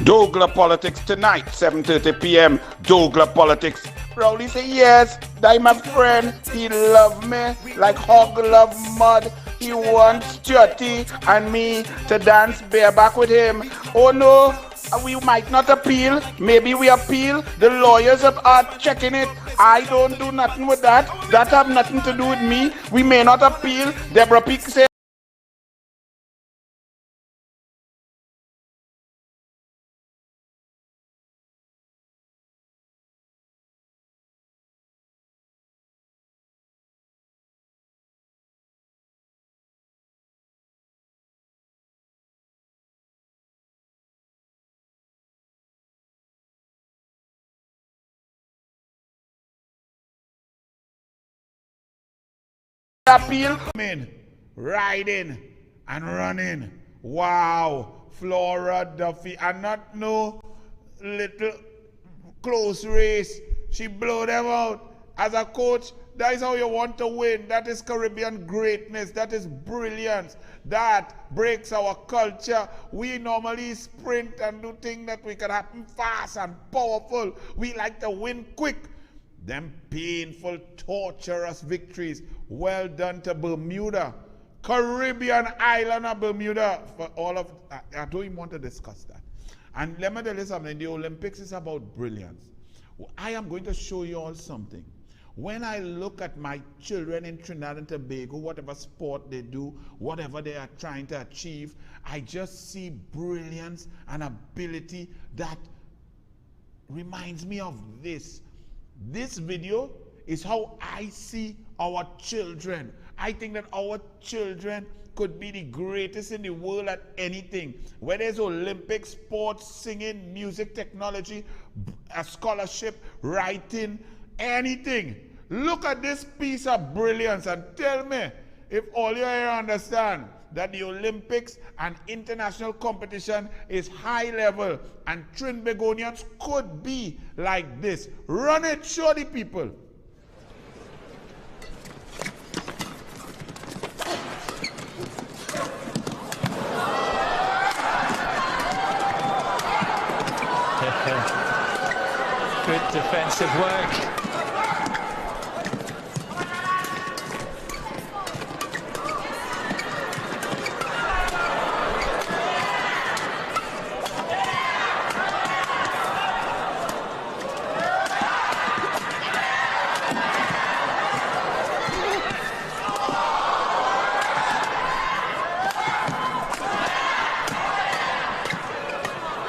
douglAR Politics tonight, 7:30 p.m. douglAR Politics. Rowley say yes, that my friend. He love me like hog love mud. He wants Stuarty and me to dance bareback with him. Oh no, we might not appeal. Maybe we appeal. The lawyers are checking it. I don't do nothing with that. That have nothing to do with me. We may not appeal. Deborah Peak said. Appeal, riding and running. Wow, Flora Duffy, and not no little close race. She blow them out. As a coach, that is how you want to win. That is Caribbean greatness. That is brilliance. That breaks our culture. We normally sprint and do things that we can happen fast and powerful. We like to win quick. Them painful, torturous victories. Well done to Bermuda. Caribbean island of Bermuda. For all of, I don't even want to discuss that. And let me tell you something. The Olympics is about brilliance. I am going to show you all something. When I look at my children in Trinidad and Tobago, whatever sport they do, whatever they are trying to achieve, I just see brilliance and ability that reminds me of this. This video is how I see our children. I think that our children could be the greatest in the world at anything. Whether it's Olympics, sports, singing, music, technology, a scholarship, writing, anything. Look at this piece of brilliance and tell me if all you here understand that the Olympics and international competition is high level and Trinbagonians could be like this. Run it, show the people. Good defensive work.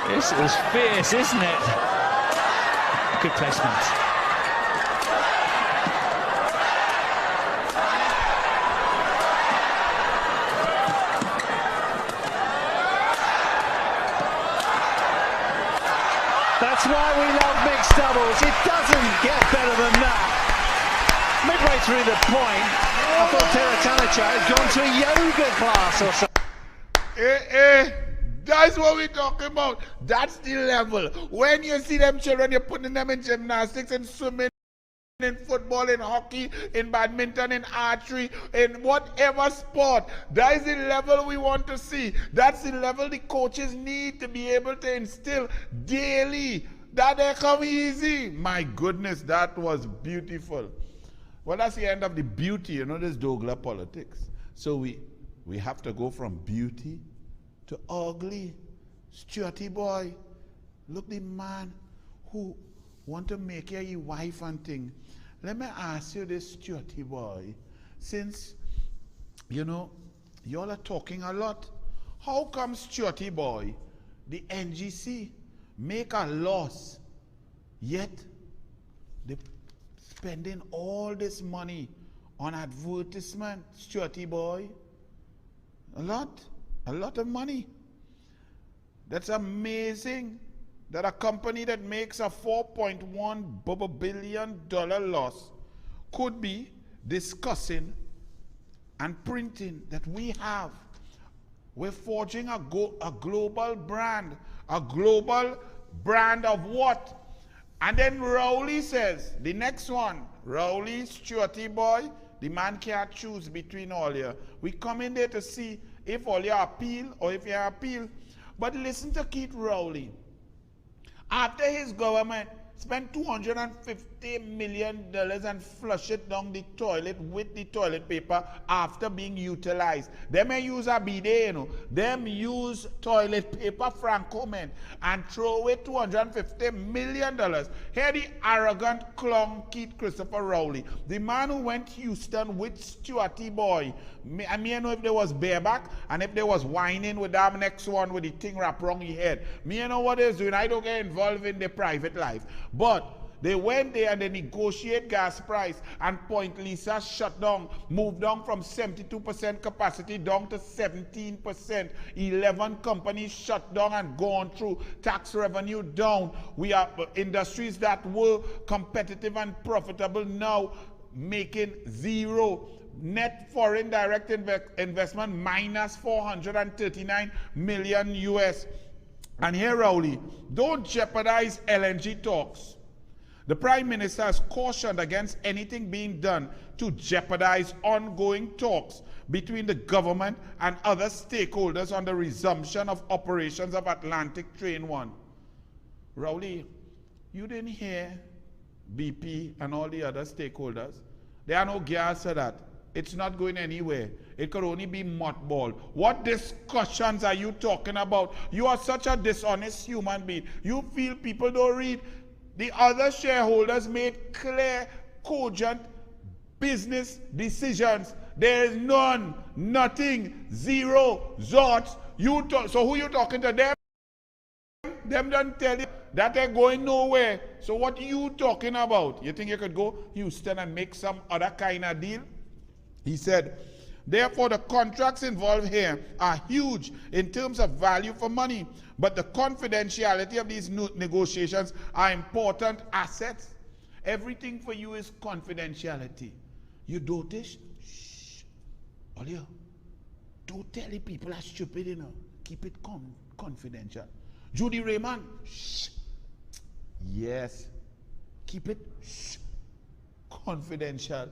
This is fierce, isn't it? Good placement. That's why we love mixed doubles. It doesn't get better than that. Midway through the point, I thought Teratanacha had gone to a yoga class or something. That's what we're talking about. That's the level. When you see them children, you're putting them in gymnastics and swimming, in football, in hockey, in badminton, in archery, in whatever sport. That is the level we want to see. That's the level the coaches need to be able to instill daily. That they come easy. My goodness, that was beautiful. Well, that's the end of the beauty, you know, this douglAR politics. So we have to go from beauty to ugly. Stuarty boy, look the man who want to make you your wife and thing. Let me ask you this, Stuarty boy, since, you know, y'all are talking a lot, how come Stuarty boy, the NGC, make a loss, yet they spending all this money on advertisement, Stuarty boy? A lot of money. That's amazing that a company that makes a $4.1 billion loss could be discussing and printing that we're forging a global brand. A global brand of what? And then Rowley says, the next one, Rowley, Stuarty boy, the man can't choose between all you. We come in there to see if all you appeal or if you appeal. But listen to Keith Rowley. After his government spent $250 million and flush it down the toilet with the toilet paper after being utilized. Them may use a bidet, you know. Them use toilet paper, Franco, man, and throw away $250 million. Here the arrogant clown Keith Christopher Rowley, the man who went to Houston with Stuarty boy. I mean, know if there was bareback and if there was whining with that next one with the thing wrapped around his head. Me, you know what they're doing. I don't get involved in their private life. But they went there and they negotiate gas price, and Point Lisa shut down, moved down from 72% capacity down to 17%. 11 companies shut down and gone through, tax revenue down. We are industries that were competitive and profitable now making zero. Net foreign direct investment minus 439 million US. And here, Rowley, don't jeopardize LNG talks. The Prime Minister has cautioned against anything being done to jeopardize ongoing talks between the government and other stakeholders on the resumption of operations of Atlantic Train 1. Rowley, you didn't hear BP and all the other stakeholders? There are no gas for that. It's not going anywhere. It could only be mothballed. What discussions are you talking about? You are such a dishonest human being. You feel people don't read? The other shareholders made clear, cogent business decisions. There is none, nothing, zero, zorts. So who you talking to? Them? Them don't tell you that they're going nowhere. So what are you talking about? You think you could go Houston and make some other kind of deal? He said, therefore, the contracts involved here are huge in terms of value for money, but the confidentiality of these negotiations are important assets. Everything for you is confidentiality. You dotish? Shh. Olio, don't tell the people are stupid, you know. Keep it confidential. Judy Raymond? Shh. Yes. Keep it confidential.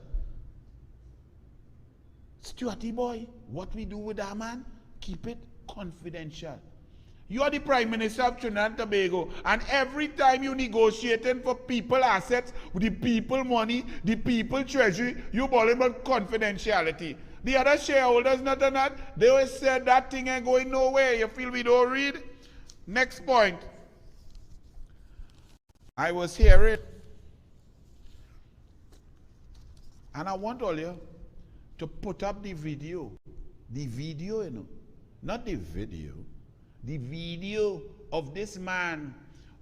Stuarty boy, what we do with that man, keep it confidential. You are the Prime Minister of Trinidad and Tobago, and every time you negotiating for people assets, the people money, the people treasury, you ball about confidentiality. The other shareholders, not or not, they always said that thing ain't going nowhere. You feel we don't read? Next point. I was hearing, and I want all you to put up the video, you know, not the video of this man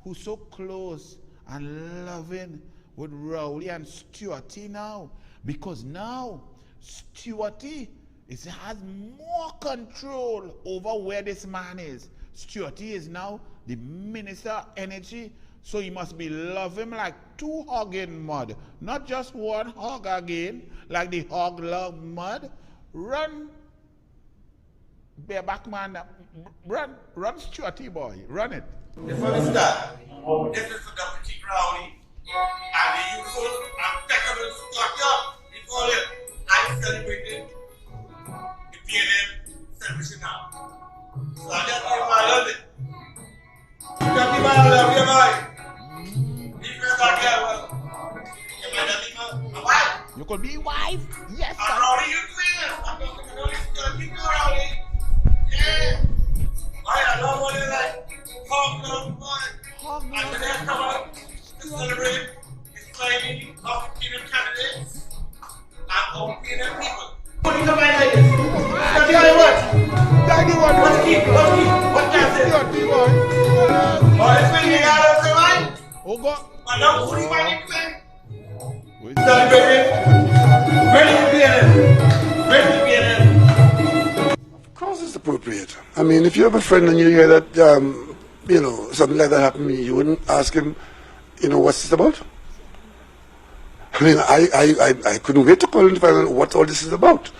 who's so close and loving with Rowley and Stuarty now, because now Stuarty has more control over where this man is. Stuarty is now the Minister of Energy, so he must be love him like two hog in mud, not just one hog again, like the hog love mud. Run, bareback man, run Stuarty boy, run it. The first start, this is for Dr. Keith Rowley, and the youthful and impeccable Stuarty, we call it. I'm celebrating the PNM celebration now. So I just give my love it. Stuarty man, I love you, boy. You could be wife? Yes, I'm Rowley, you doing? I'm talking to Rowley. Yeah. Boy, I love what they like. Hog boy. And the next come out to celebrate the signing of the PNM candidates and of PNM people. What do you come by like this? What do you want? What's key? What can I say? Oh, it's been here out of the line. Oh, God. But now, who do you want to say? Celebrating. Ready to be in. Ready to be in. Of course it's appropriate. I mean, if you have a friend and you hear that, you know, something like that happened to me, you wouldn't ask him, you know, what's this about? I mean, I couldn't wait to call him to find out what all this is about.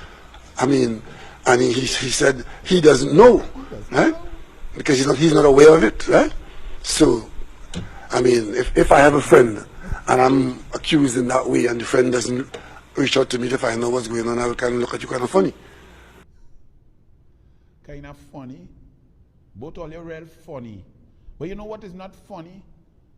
I mean, and he said he doesn't know, right? Because he's not aware of it, right? So, I mean, if I have a friend and I'm accused in that way and the friend doesn't reach out to me to find out what's going on, I will kind of look at you kind of funny. Kind of funny? Both all you're real funny. But you know what is not funny?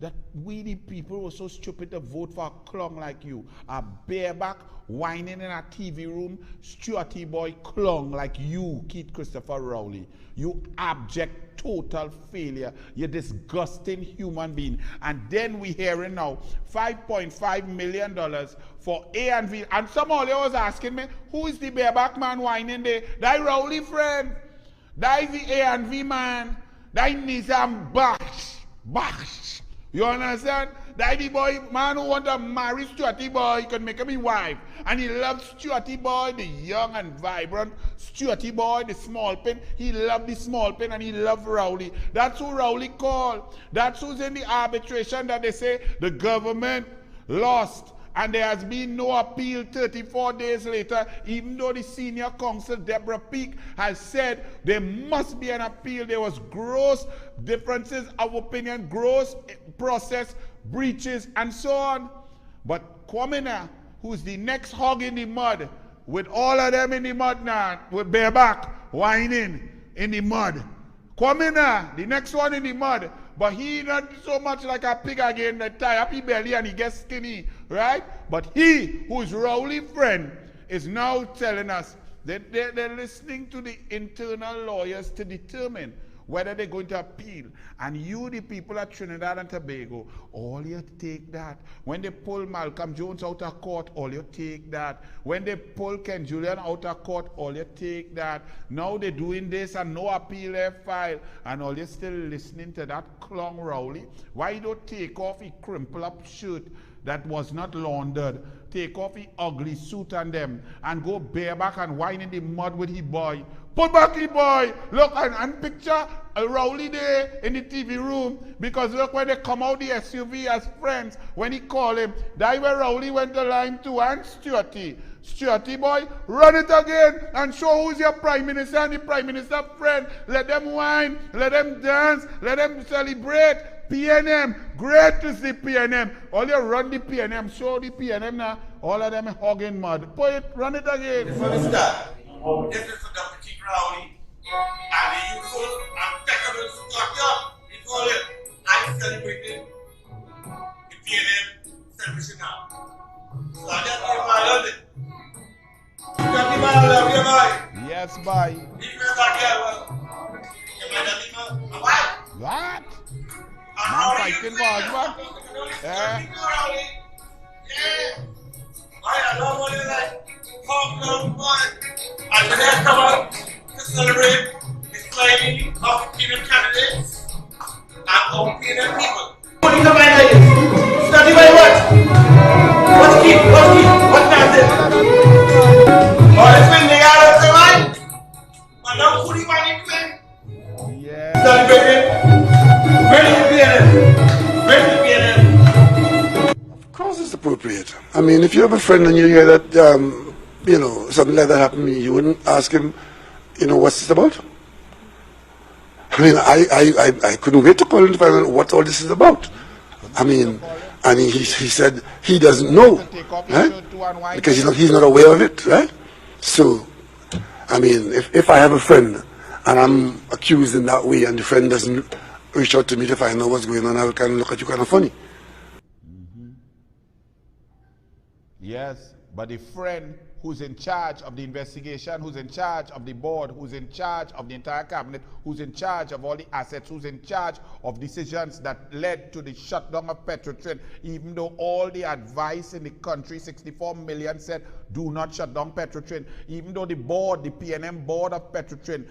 that we the people were so stupid to vote for a clown like you. A bareback whining in a TV room, Stuarty boy clown like you, Keith Christopher Rowley. You abject, total failure. You disgusting human being. And then we hearing now $5.5 million for A&V. And somebody was asking me, who is the bareback man whining there? That Rowley friend. That is the A&V man. That needs some bash. You understand? That the boy, man who want to marry Stuarty boy, he can make him his wife. And he loves Stuarty boy, the young and vibrant Stuarty boy, the small pen. He loved the small pen and he loved Rowley. That's who Rowley called. That's who's in the arbitration that they say the government lost. And there has been no appeal 34 days later, even though the senior counsel, Deborah Peake, has said there must be an appeal. There was gross differences of opinion, gross process breaches, and so on. But Kwamina, who's the next hog in the mud, with all of them in the mud now, with bareback, whining in the mud. Kwamina, the next one in the mud, but he not so much like a pig again that tie up his belly and he gets skinny, right? But he, who is Rowley's friend, is now telling us that they're listening to the internal lawyers to determine whether they're going to appeal. And you, the people at Trinidad and Tobago, all you take that. When they pull Malcolm Jones out of court, all you take that. When they pull Ken Julian out of court, all you take that. Now they're doing this and no appeal they file. And all you're still listening to that clown Rowley. Why you don't take off a crumple up shirt that was not laundered, take off his ugly suit and them, and go bareback and whine in the mud with his boy. Put back his boy. Look, and picture a Rowley there in the TV room, because look when they come out the SUV as friends, when he called him, that where Rowley went to line 2 and Stuarty. Stuarty boy, run it again and show who's your prime minister and the prime minister friend. Let them whine, let them dance, let them celebrate. PNM, great to see PNM. All you run the PNM, show the PNM now. All of them hogging mud. Put it, run it again. This is for Dr. Keith Rowley and the youthful and impeccable structure. We call it, I'm celebrating the PNM celebration now. So I just give my love it. You can give my love, you boy. Yes, bye. If you're not here, you might not give my wife. What? I'm fighting for husband. Yeah. I love what they like. Come down, boy. And the next come out to celebrate this claiming of female candidates and of female people. What do you come like this? Study by what? What's key? What does it? Or it's been the hour of the life. And now who do you want to claim? Yeah. Celebrating. Of course it's appropriate. I mean, if you have a friend and you hear that, something like that happened to me, you wouldn't ask him, what's this about? I mean, I couldn't wait to call him to find out what all this is about. I mean, and he said he doesn't know, right? Because he's not aware of it, right? So, I mean, if I have a friend and I'm accused in that way and the friend doesn't reach out to me to find out what's going on, I will kind of look at you kind of funny. Yes, but the friend who's in charge of the investigation, who's in charge of the board, who's in charge of the entire cabinet, who's in charge of all the assets, who's in charge of decisions that led to the shutdown of Petrotrin, even though all the advice in the country, 64 million, said do not shut down Petrotrin, even though the board, the PNM board of Petrotrin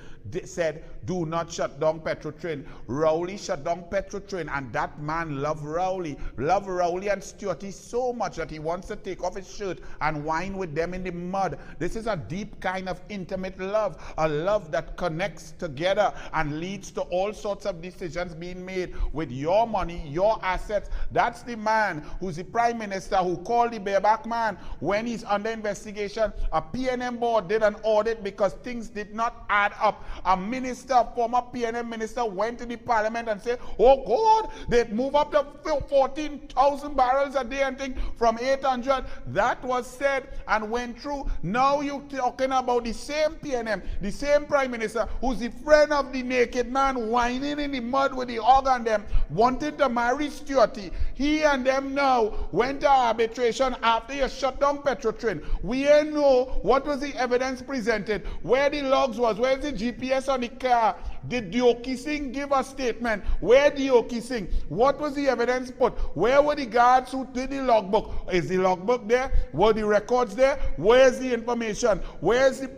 said do not shut down Petrotrin. Rowley shut down Petrotrin, and that man loved Rowley and Stuarty so much that he wants to take off his shirt and whine with them in the mud. This is a deep kind of intimate love, a love that connects together and leads to all sorts of decisions being made with your money, your assets. That's the man who's the prime minister who called the bareback man when he's under investigation. A PNM board did an audit because things did not add up. A minister, former PNM minister, went to the parliament and said, oh God, they move up to 14,000 barrels a day and think from 800. That was said and went through. Now you're talking about the same PNM, the same Prime Minister, who's the friend of the naked man, whining in the mud with the hog and them, wanted to marry Stuarty. He and them now went to arbitration after you shut down Petrotrin. We ain't know what was the evidence presented, where the logs was, where's the GPS on the car. Did Dioki Singh give a statement? Where Dioki Singh? What was the evidence put? Where were the guards who did the logbook? Is the logbook there? Were the records there? Where's the information? Where's the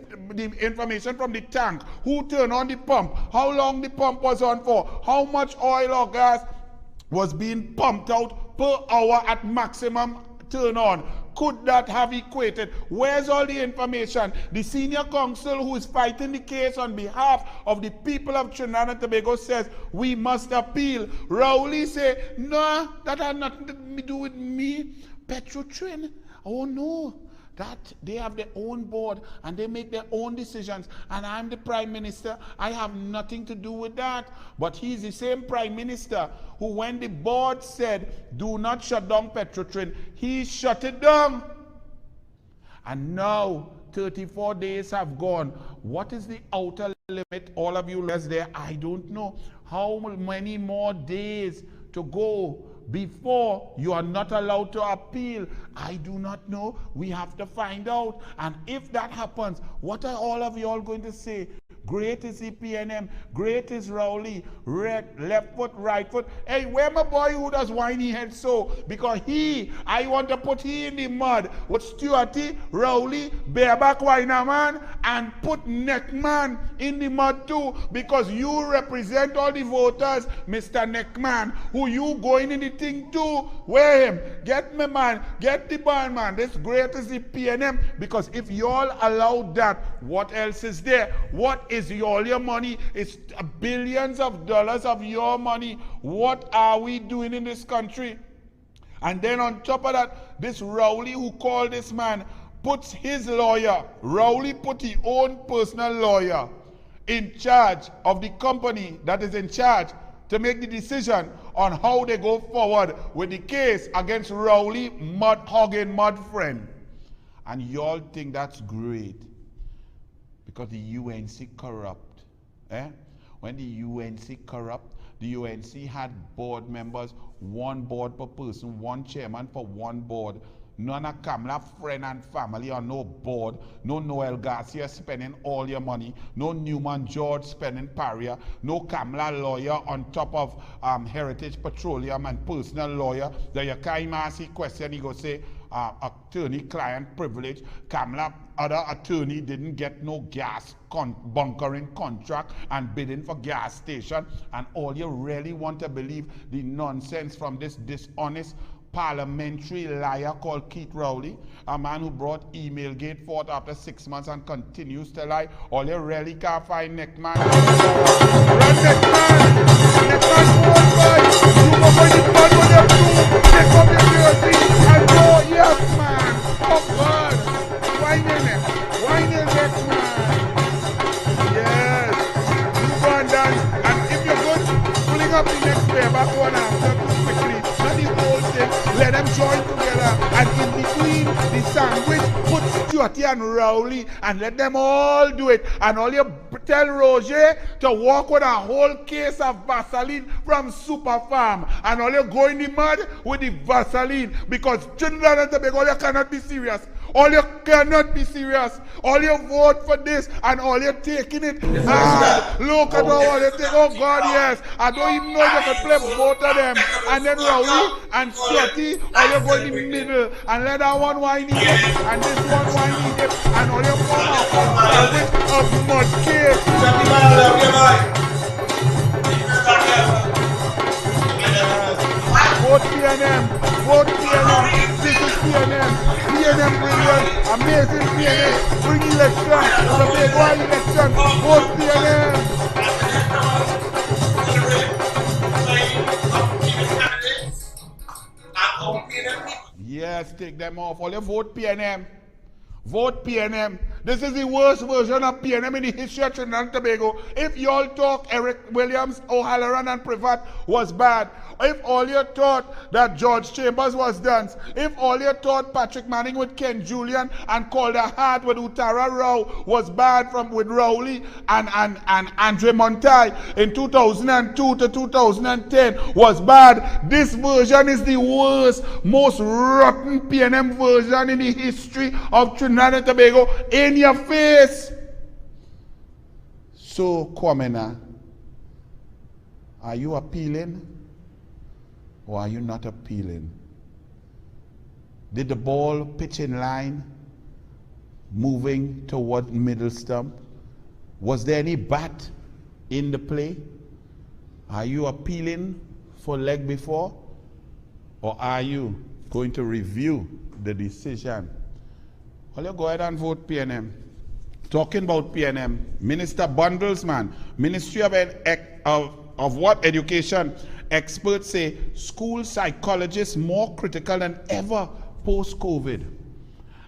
information from the tank? Who turned on the pump? How long the pump was on for? How much oil or gas was being pumped out per hour at maximum turn on? Could that have equated? Where's all the information? The senior counsel who is fighting the case on behalf of the people of Trinidad and Tobago says we must appeal. Rowley say, no, that had nothing to do with me. Petrotrin, oh no. That they have their own board and they make their own decisions, and I'm the Prime Minister. I have nothing to do with that. But he's the same Prime Minister who, when the board said do not shut down Petrotrin, he shut it down. And now 34 days have gone. What is the outer limit? All of you less there, I don't know. How many more days to go before you are not allowed to appeal? I do not know. We have to find out. And if that happens, what are all of you all going to say? Great is the PNM, great is Rowley, left foot, right foot. Hey, where my boy who does whiny head so? Because I want to put he in the mud with Stuarty, Rowley, bareback whiner man, and put Neckman in the mud too, because you represent all the voters, Mr. Neckman, who you going in the thing too. Wear him. Get me man, get the band man. This great is the PNM, because if you all allow that, what else is there? What is all your money? It's billions of dollars of your money. What are we doing in this country? And then on top of that, this Rowley who called this man puts his lawyer, Rowley put his own personal lawyer in charge of the company that is in charge to make the decision on how they go forward with the case against Rowley, mud friend. And y'all think that's great because the UNC corrupt. When the UNC corrupt, the UNC had board members, one board per person, one chairman for one board. None of Kamala friend and family on no board. No Noel Garcia spending all your money. No Newman George spending paria. No Kamala lawyer on top of Heritage Petroleum and personal lawyer. That you can't ask a question, he go say, attorney-client privilege. Kamala, other attorney didn't get no gas bunkering contract and bidding for gas station. And all you really want to believe the nonsense from this dishonest parliamentary liar called Keith Rowley, a man who brought email gate forth after 6 months and continues to lie. All you really can't find Neckman. Run Neckman! Neckman won't fight! You go for the fun with them too! Take up your jersey and go! Yes, man! Oh God! Wine in it! Wine in Neckman! Yes! You go and dance, and if you're good, pulling up the next player back one after too quickly. Not the whole thing. Let them join together, and in between the sandwich, put Stuarty and Rowley and let them all do it. And all you tell Roger to walk with a whole case of Vaseline from Super Farm, and all you go in the mud with the Vaseline, because Trinidad and Tobago, you cannot be serious. All you cannot be serious. All you vote for this and all you're taking it. Look at all you take. Oh God, yes. I don't even know if you can play both of them. And then Rowley and Stuarty, all you go in the middle and let that one whiny dip and this one whiny dip and all you form a bit of mud cake. Vote PNM. Vote PNM. This is PNM. PNM brilliant. Amazing PNM. Bring election. The big one election. Vote PNM. Yes, take them off. All you vote PNM. Vote PNM. This is the worst version of PNM in the history of Trinidad and Tobago. If y'all talk Eric Williams, O'Halloran and Privat was bad, if all you thought that George Chambers was done, if all you thought Patrick Manning with Ken Julian and Calder Hart with Uttara Rao was bad with Rowley and Andre Montai in 2002 to 2010 was bad, this version is the worst, most rotten PNM version in the history of Trinidad and Tobago. In your face. So, Kwamena, are you appealing or are you not appealing? Did the ball pitch in line, moving toward middle stump? Was there any bat in the play? Are you appealing for leg before, or are you going to review the decision? Well, you go ahead and vote PNM. Talking about PNM, Minister Bundles, man, Ministry of what education? Experts say school psychologists more critical than ever post-COVID.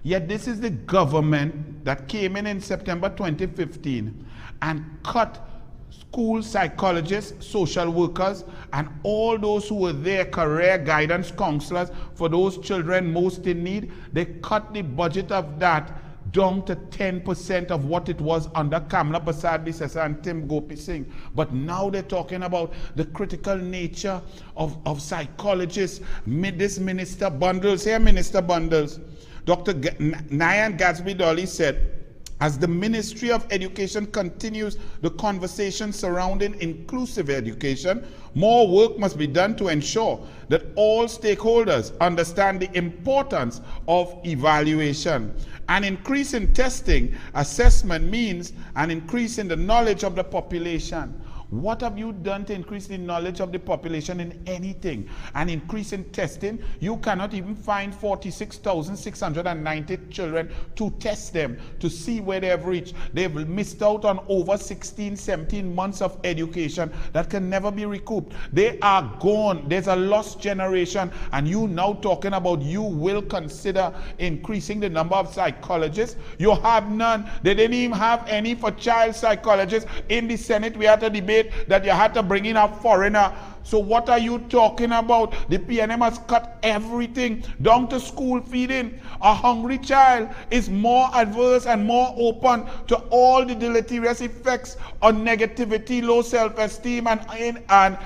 Yet this is the government that came in September 2015 and cut school psychologists, social workers, and all those who were there, career guidance counselors for those children most in need. They cut the budget of that down to 10% of what it was under Kamla Prasad Bisesa and Tim Gopi Singh. But now they're talking about the critical nature of psychologists. This Minister Bundles, here Minister Bundles, Dr. Nyan Gatsby Dolly said, as the Ministry of Education continues the conversation surrounding inclusive education, more work must be done to ensure that all stakeholders understand the importance of evaluation. An increase in testing, assessment means an increase in the knowledge of the population. What have you done to increase the knowledge of the population in anything? An increase in testing, you cannot even find 46,690 children to test them, to see where they have reached. They've missed out on over 16, 17 months of education that can never be recouped. They are gone. There's a lost generation, and you now talking about you will consider increasing the number of psychologists. You have none. They didn't even have any for child psychologists. In the Senate, we had to debate that you had to bring in a foreigner. So what are you talking about? The PNM has cut everything down to school feeding. A hungry child is more adverse and more open to all the deleterious effects on negativity, low self-esteem, and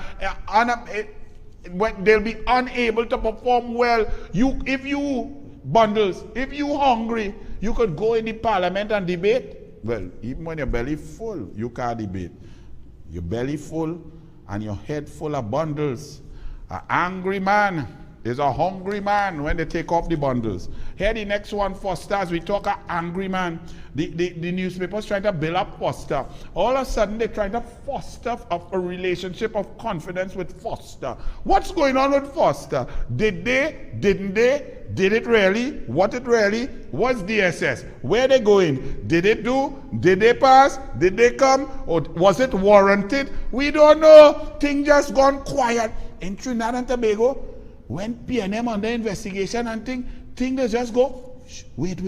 they'll be unable to perform well. If you hungry, you could go in the parliament and debate. Well, even when your belly full, you can't debate. Your belly full and your head full of bundles. An angry man is a hungry man when they take off the bundles. Here the next one, Foster, as we talk an angry man. The newspapers trying to build up Foster. All of a sudden they're trying to foster a relationship of confidence with Foster. What's going on with Foster? Did they? Didn't they? Did it really? What it really? What's DSS? Where they going? Did it do? Did they pass? Did they come? Or was it warranted? We don't know. Things just gone quiet. In Trinidad and Tobago, when PNM under investigation and things they just go, wait.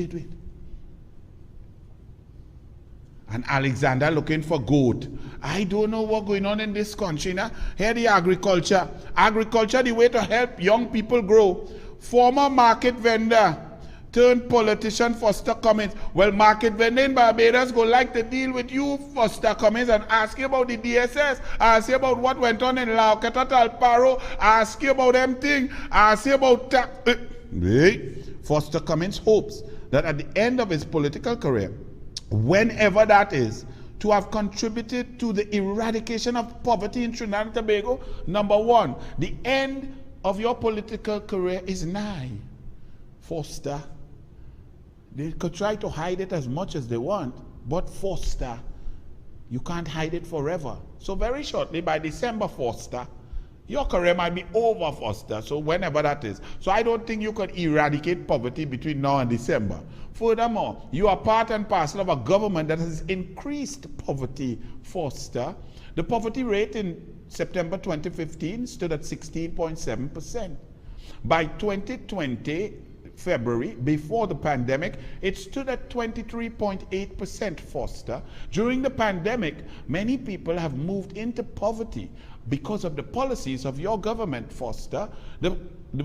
And Alexander looking for goat. I don't know what's going on in this country now. Here the agriculture. Agriculture, the way to help young people grow. Former market vendor turned politician Foster Cummins. Well, market vendor in Barbados go like to deal with you, Foster Cummins, and ask you about the DSS, ask you about what went on in Laucata Talparo, ask you about them thing, ask you about Foster Cummins hopes that at the end of his political career, whenever that is, to have contributed to the eradication of poverty in Trinidad and Tobago. Number one, the end of your political career is nigh. Foster, they could try to hide it as much as they want, but Foster, you can't hide it forever. So very shortly, by December, Foster, your career might be over, Foster, so whenever that is. So I don't think you can eradicate poverty between now and December. Furthermore, you are part and parcel of a government that has increased poverty, Foster. The poverty rate in September 2015 stood at 16.7%. By 2020, February, before the pandemic, it stood at 23.8%, Foster. During the pandemic, many people have moved into poverty because of the policies of your government, Foster.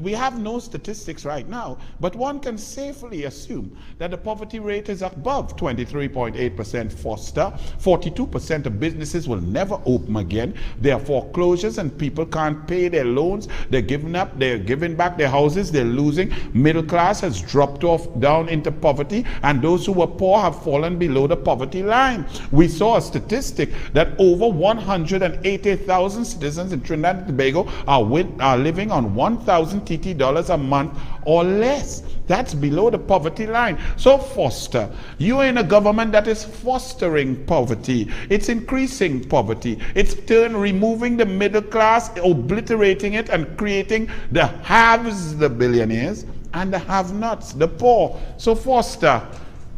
We have no statistics right now, but one can safely assume that the poverty rate is above 23.8%, Foster. 42% of businesses will never open again. There are foreclosures and people can't pay their loans. They're giving up, they're giving back their houses, they're losing. Middle class has dropped off down into poverty, and those who were poor have fallen below the poverty line. We saw a statistic that over 180,000 citizens in Trinidad and Tobago are living on 1,000 TT dollars a month or less. That's below the poverty line. So Foster, you're in a government that is fostering poverty. It's increasing poverty. It's removing the middle class, obliterating it, and creating the haves, the billionaires, and the have-nots, the poor. So Foster,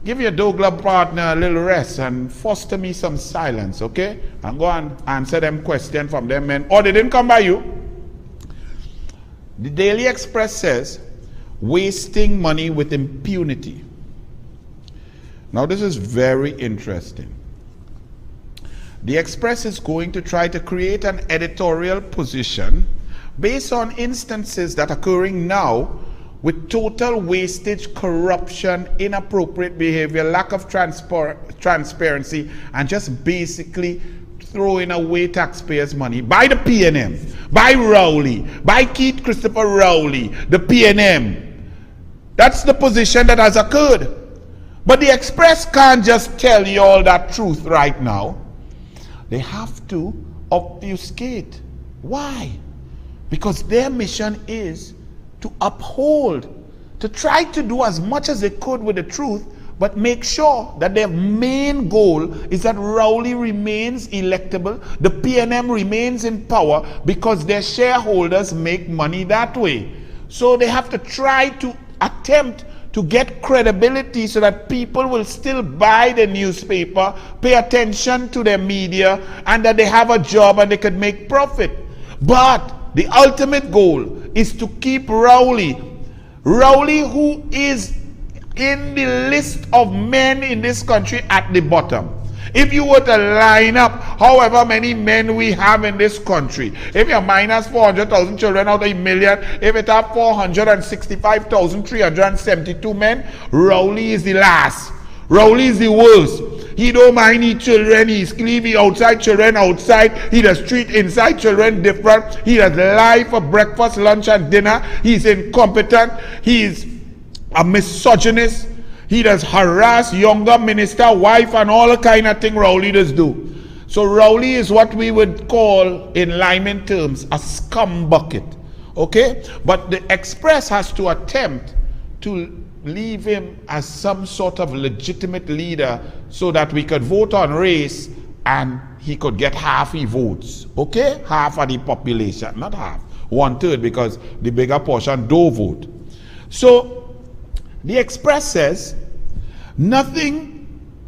give your douglAR partner a little rest and foster me some silence, okay? And go and answer them questions from them men. Or they didn't come by you. The Daily Express says, wasting money with impunity. Now this is very interesting. The Express is going to try to create an editorial position based on instances that are occurring now with total wastage, corruption, inappropriate behavior, lack of transparency, and just basically throwing away taxpayers' money by the PNM, by Rowley, by Keith Christopher Rowley, the PNM. That's the position that has occurred. But the Express can't just tell you all that truth right now. They have to obfuscate. Why? Because their mission is to uphold, to try to do as much as they could with the truth, but make sure that their main goal is that Rowley remains electable, the PNM remains in power, because their shareholders make money that way. So they have to try to attempt to get credibility so that people will still buy the newspaper, pay attention to their media, and that they have a job and they could make profit. But the ultimate goal is to keep Rowley, who is in the list of men in this country at the bottom. If you were to line up however many men we have in this country, if you minus 400,000 children out of a million, if it have 465,372 men, Rowley is the last. Rowley is the worst. He don't mind his children, he's clean, he outside children outside, he does treat inside children different, he does lie for breakfast, lunch and dinner, he's incompetent, he's a misogynist, he does harass younger minister, wife, and all the kind of thing Rowley does do. So Rowley is what we would call, in layman terms, a scum bucket. Okay? But the Express has to attempt to leave him as some sort of legitimate leader so that we could vote on race and he could get half the votes. Okay? Half of the population. Not half. 1/3, because the bigger portion don't vote. So the Express says,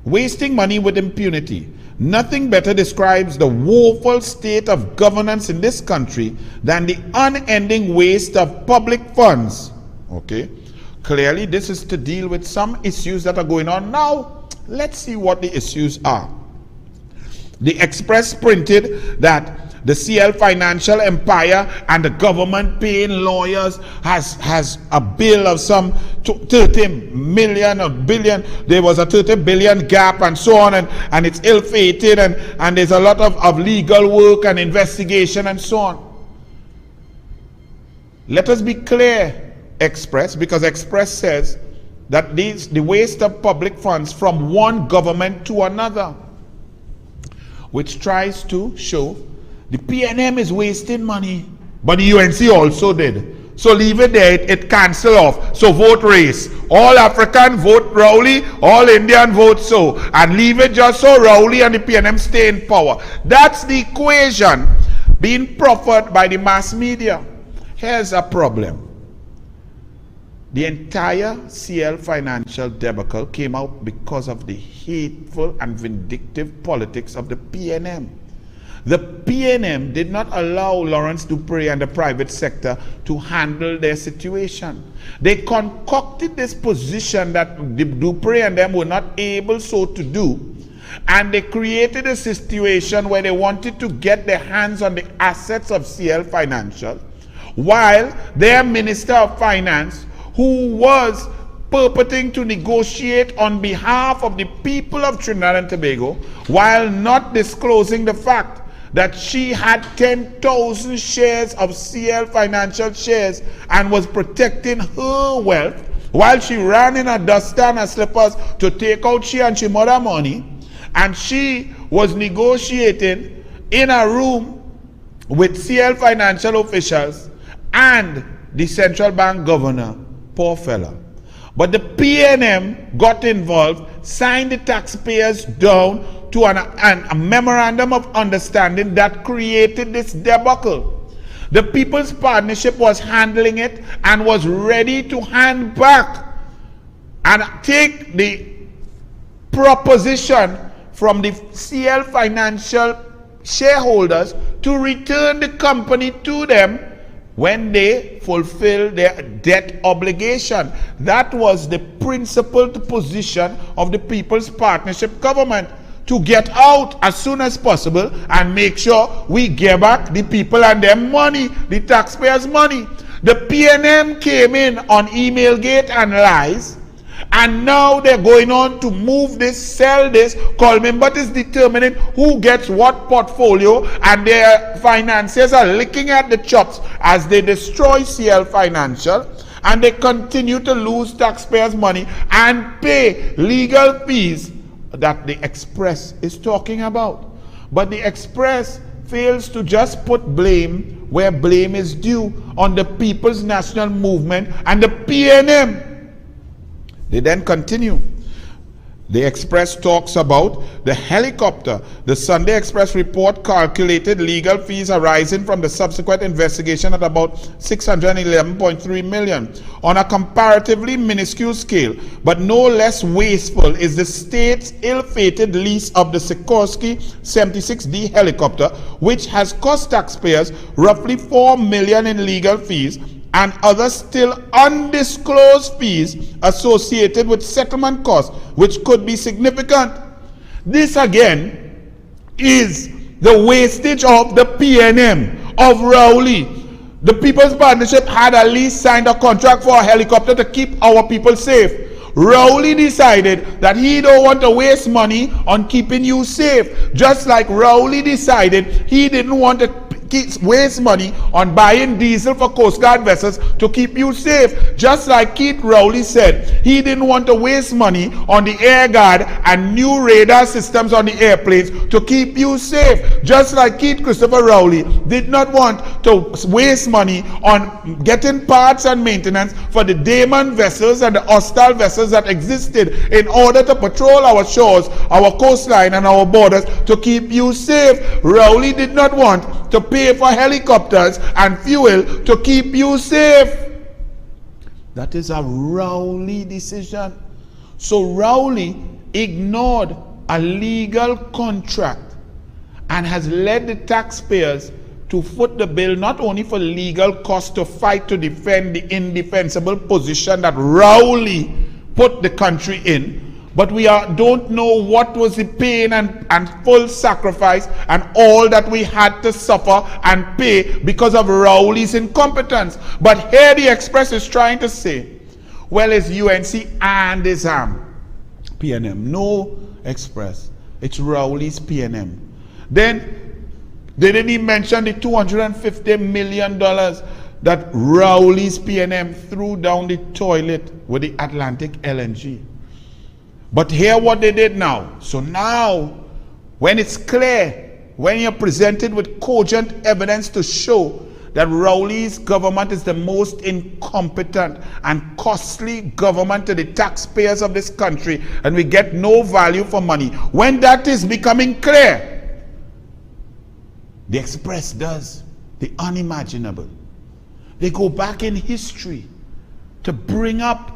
wasting money with impunity. Nothing better describes the woeful state of governance in this country than the unending waste of public funds. Okay? Clearly, this is to deal with some issues that are going on now. Let's see what the issues are. The Express printed that the CL financial empire and the government paying lawyers has a bill of some 30 million or billion. There was a 30 billion gap and so on, and it's ill-fated, and there's a lot of legal work and investigation and so on. Let us be clear, Express, because Express says that the waste of public funds from one government to another, which tries to show the PNM is wasting money, but the UNC also did. So leave it there, it cancel off. So vote race. All African vote Rowley, all Indian vote so. And leave it just so Rowley and the PNM stay in power. That's the equation being proffered by the mass media. Here's a problem. The entire CL financial debacle came out because of the hateful and vindictive politics of the PNM. The PNM did not allow Lawrence Dupree and the private sector to handle their situation. They concocted this position that Dupree and them were not able so to do, and they created a situation where they wanted to get their hands on the assets of CL Financial, while their Minister of Finance, who was purporting to negotiate on behalf of the people of Trinidad and Tobago, while not disclosing the fact that she had 10,000 shares of CL Financial shares and was protecting her wealth, while she ran in a duster and her slippers to take out she and she mother money, and she was negotiating in a room with CL Financial officials and the central bank governor, poor fella. But the PNM got involved, signed the taxpayers down to a memorandum of understanding that created this debacle. The People's Partnership was handling it and was ready to hand back and take the proposition from the CL Financial shareholders to return the company to them when they fulfill their debt obligation. That was the principled position of the People's Partnership government, to get out as soon as possible and make sure we get back the people and their money, the taxpayers' money. The PNM came in on Emailgate and lies, and now they're going on to move this, sell this. Coleman Butt is determining who gets what portfolio, and their financiers are licking at the chops as they destroy CL Financial, and they continue to lose taxpayers' money and pay legal fees that the Express is talking about. But the Express fails to just put blame where blame is due on the People's National Movement and the PNM. They then continue. The Express talks about the helicopter. The Sunday Express report calculated legal fees arising from the subsequent investigation at about $611.3 million on a comparatively minuscule scale, but no less wasteful is the state's ill-fated lease of the Sikorsky 76D helicopter, which has cost taxpayers roughly $4 million in legal fees and other still undisclosed fees associated with settlement costs, which could be significant. This again is the wastage of the PNM, of Rowley. The People's Partnership had at least signed a contract for a helicopter to keep our people safe. Rowley decided that he don't want to waste money on keeping you safe, just like Rowley decided he didn't want to waste money on buying diesel for Coast Guard vessels to keep you safe. Just like Keith Rowley said he didn't want to waste money on the air guard and new radar systems on the airplanes to keep you safe. Just like Keith Christopher Rowley did not want to waste money on getting parts and maintenance for the Daemon vessels and the hostile vessels that existed in order to patrol our shores, our coastline and our borders to keep you safe. Rowley did not want to pay for helicopters and fuel to keep you safe. That is a Rowley decision. So Rowley ignored a legal contract and has led the taxpayers to foot the bill not only for legal costs to fight to defend the indefensible position that Rowley put the country in, but we don't know what was the pain and full sacrifice and all that we had to suffer and pay because of Rowley's incompetence. But here the Express is trying to say, well, it's UNC and it's PNM. No, Express. It's Rowley's PNM. Then they didn't even mention the $250 million that Rowley's PNM threw down the toilet with the Atlantic LNG. But hear what they did now. So now, when it's clear, when you're presented with cogent evidence to show that Rowley's government is the most incompetent and costly government to the taxpayers of this country, and we get no value for money, when that is becoming clear, the Express does the unimaginable. They go back in history to bring up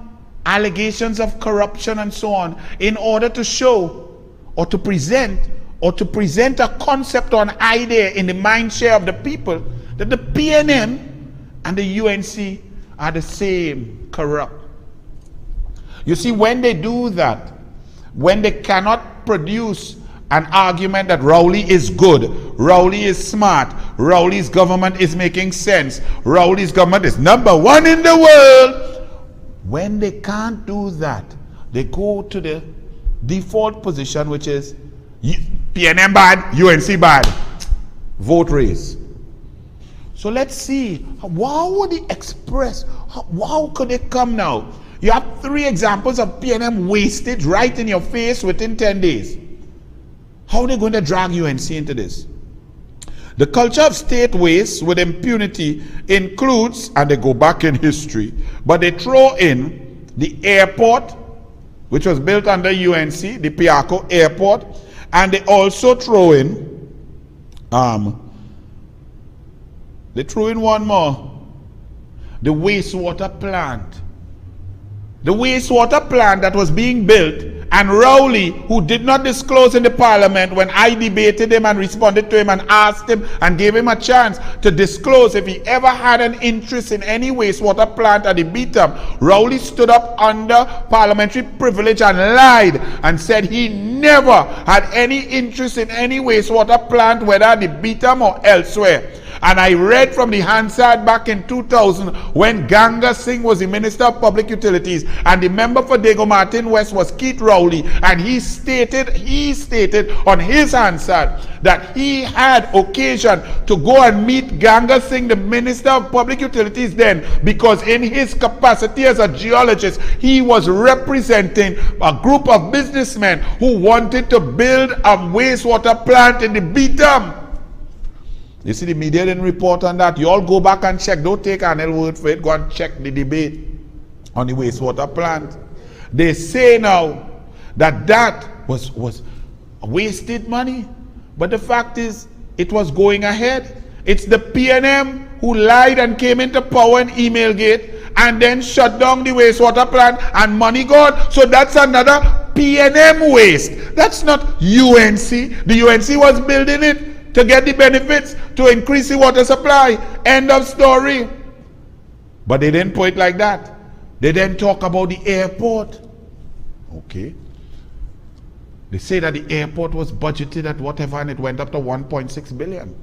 allegations of corruption and so on in order to show or to present or to present a concept or an idea in the mind share of the people that the PNM and the UNC are the same corrupt. You see, when they do that, when they cannot produce an argument that Rowley is good, Rowley is smart, Rowley's government is making sense, Rowley's government is #1 in the world, when they can't do that, they go to the default position, which is PNM bad, UNC bad, vote race. So let's see, how would they express, how could they come now? You have 3 examples of PNM wastage right in your face within 10 days. How are they going to drag UNC into this? The culture of state waste with impunity includes, and they go back in history, but they throw in the airport, which was built under UNC, the Piaco Airport, and they also throw in, one more, the wastewater plant. The wastewater plant that was being built, and Rowley, who did not disclose in the parliament when I debated him and responded to him and asked him and gave him a chance to disclose if he ever had an interest in any wastewater plant at the Beetham, Rowley stood up under parliamentary privilege and lied and said he never had any interest in any wastewater plant, whether at the Beetham or elsewhere. And I read from the Hansard back in 2000 when Ganga Singh was the Minister of Public Utilities and the member for Dago Martin West was Keith Rowley, and he stated on his Hansard that he had occasion to go and meet Ganga Singh, the Minister of Public Utilities then, because in his capacity as a geologist, he was representing a group of businessmen who wanted to build a wastewater plant in the Beetham. You see, the media didn't report on that. You all go back and check. Don't take Anil word for it. Go and check the debate on the wastewater plant. They say now that that was wasted money. But the fact is, it was going ahead. It's the PNM who lied and came into power in Emailgate and then shut down the wastewater plant and money gone. So that's another PNM waste. That's not UNC. The UNC was building it to get the benefits, to increase the water supply. End of story. But they didn't put it like that. They didn't talk about the airport. Okay. They say that the airport was budgeted at whatever and it went up to 1.6 billion.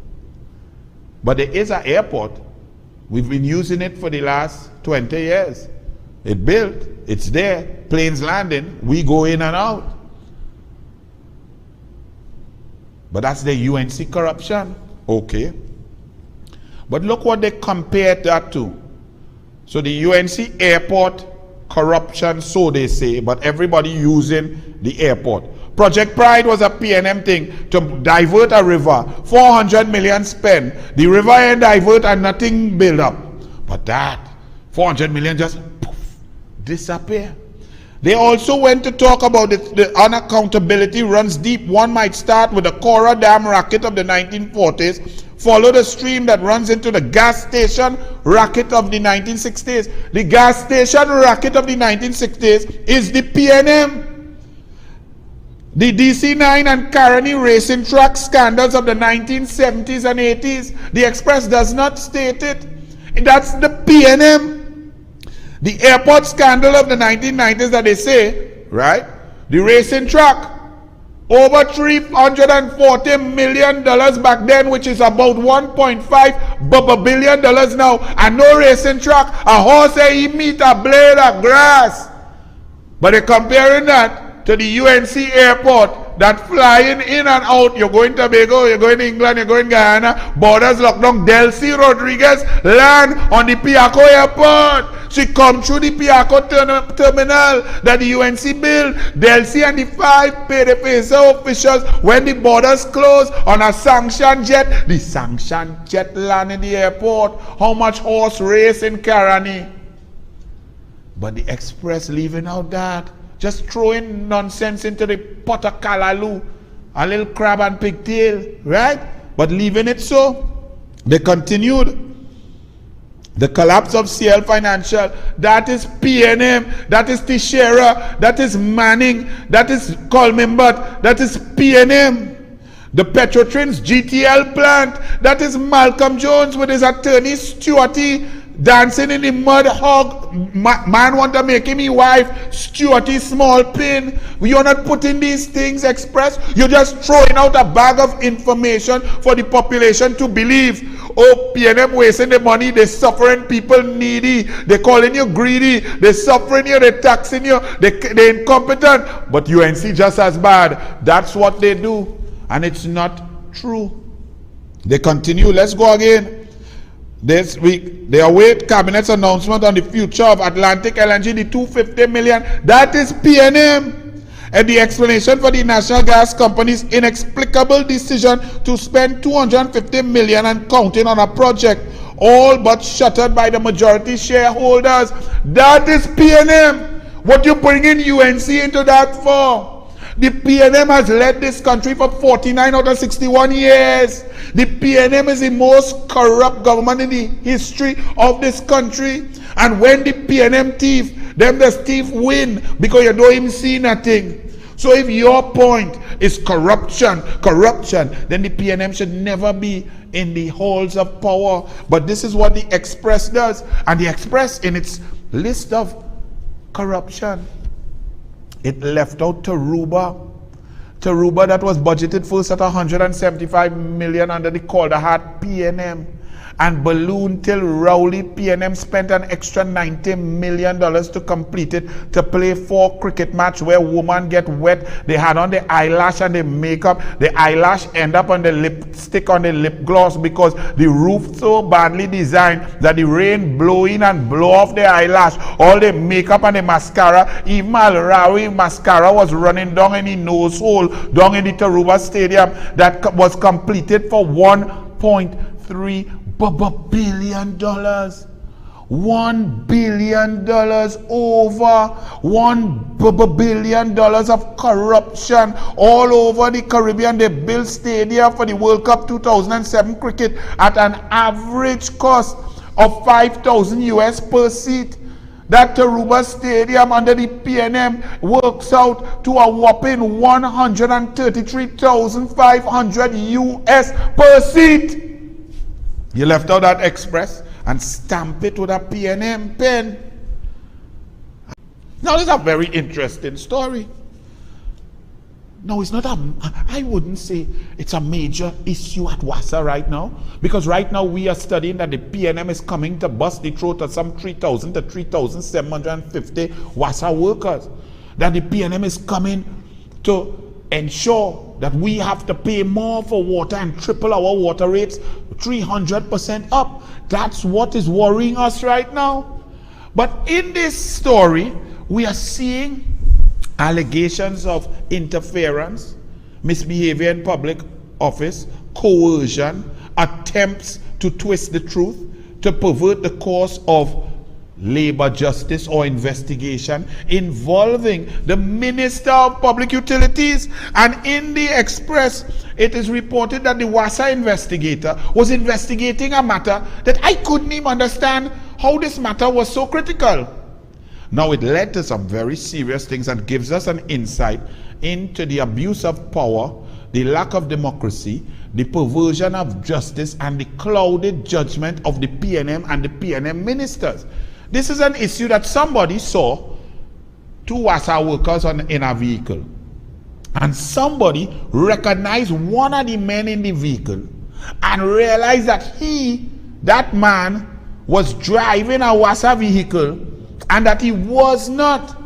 But there is an airport. We've been using it for the last 20 years. It built, it's there, planes landing, we go in and out. But that's the UNC corruption. Okay. But look what they compared that to. So the UNC airport corruption, so they say, but everybody using the airport. Project Pride was a PNM thing to divert a river. 400 million spent. The river and divert and nothing build up. But that 400 million just poof, disappear. They also went to talk about the unaccountability runs deep. One might start with the Cora Dam racket of the 1940s, follow the stream that runs into the gas station racket of the 1960s. The gas station racket of the 1960s is the PNM. The DC-9 and Caroni racing track scandals of the 1970s and 80s, the Express does not state it. That's the PNM. The airport scandal of the 1990s that they say, right? The racing track, over $340 million back then, which is about $1.5 billion now, and no racing track. A horse he meet a blade of grass. But they're comparing that to the UNC airport, that flying in and out. You're going to Tobago, you're going to England, you're going Guyana, borders locked down. Delcy Rodriguez land on the Piaco airport. She come through the Piaco terminal that the UNC built. Delcy and the 5 pay the FASA officials when the borders closed on a sanctioned jet. The sanctioned jet land in the airport. How much horse race in Caroni? But the Express leaving out that. Just throwing nonsense into the pot of Kalaloo. A little crab and pigtail, right? But leaving it so. They continued. The collapse of CL Financial, that is PNM, that is Teixeira, that is Manning, that is Colmimbat, that is PNM. The Petrotrin's GTL plant, that is Malcolm Jones with his attorney Stewarty dancing in the mud hog. Man want to make him his wife, Stewarty small pin. You're not putting these things express. You're just throwing out a bag of information for the population to believe. Oh, PNM wasting the money, they're suffering people needy, they're calling you greedy, they're suffering you, they're taxing you, they're incompetent. But UNC just as bad. That's what they do. And it's not true. They continue. Let's go again. This week, they await Cabinet's announcement on the future of Atlantic LNG, the $250 million. That is PNM. And the explanation for the National Gas Company's inexplicable decision to spend $250 million and counting on a project, all but shuttered by the majority shareholders. That is PNM. What you bringing UNC into that for? The PNM has led this country for 49 out of 61 years. The PNM is the most corrupt government in the history of this country. And when the PNM thief, them the thief win because you don't even see nothing. So if your point is corruption, then the PNM should never be in the halls of power. But this is what the Express does. And the Express, in its list of corruption, it left out Taruba. Taruba, that was budgeted first at $175 million under the Calder Hat PNM, and ballooned till Rowley. PNM spent an extra $90 million to complete it, to play 4 cricket match where women get wet. They had on the eyelash and the makeup. The eyelash end up on the lipstick, on the lip gloss, because the roof so badly designed that the rain blow in and blow off the eyelash. All the makeup and the mascara, even Malrawi mascara was running down in the nose hole, down in the Taruba Stadium, that was completed for $1.3 billion. $1 billion, over $1 billion of corruption all over the Caribbean. They built stadium for the World Cup 2007 cricket at an average cost of $5,000 per seat. That Taruba Stadium under the PNM works out to a whopping $133,500 per seat. You left out that Express and stamp it with a PNM pen. Now, this is a very interesting story. No, it's not I wouldn't say it's a major issue at WASA right now, because right now we are studying that the PNM is coming to bust the throat of some 3,000 to 3,750 WASA workers. That the PNM is coming to ensure that we have to pay more for water and triple our water rates, 300% up. That's what is worrying us right now. But in this story, we are seeing allegations of interference, misbehavior in public office, coercion, attempts to twist the truth, to pervert the course of labor justice or investigation involving the Minister of Public Utilities. And in the Express, it is reported that the WASA investigator was investigating a matter that I couldn't even understand how this matter was so critical. Now, it led to some very serious things and gives us an insight into the abuse of power, the lack of democracy, the perversion of justice, and the clouded judgment of the PNM and the PNM ministers. This is an issue that somebody saw 2 WASA workers in a vehicle, and somebody recognized one of the men in the vehicle and realized that that man was driving a WASA vehicle and that he was not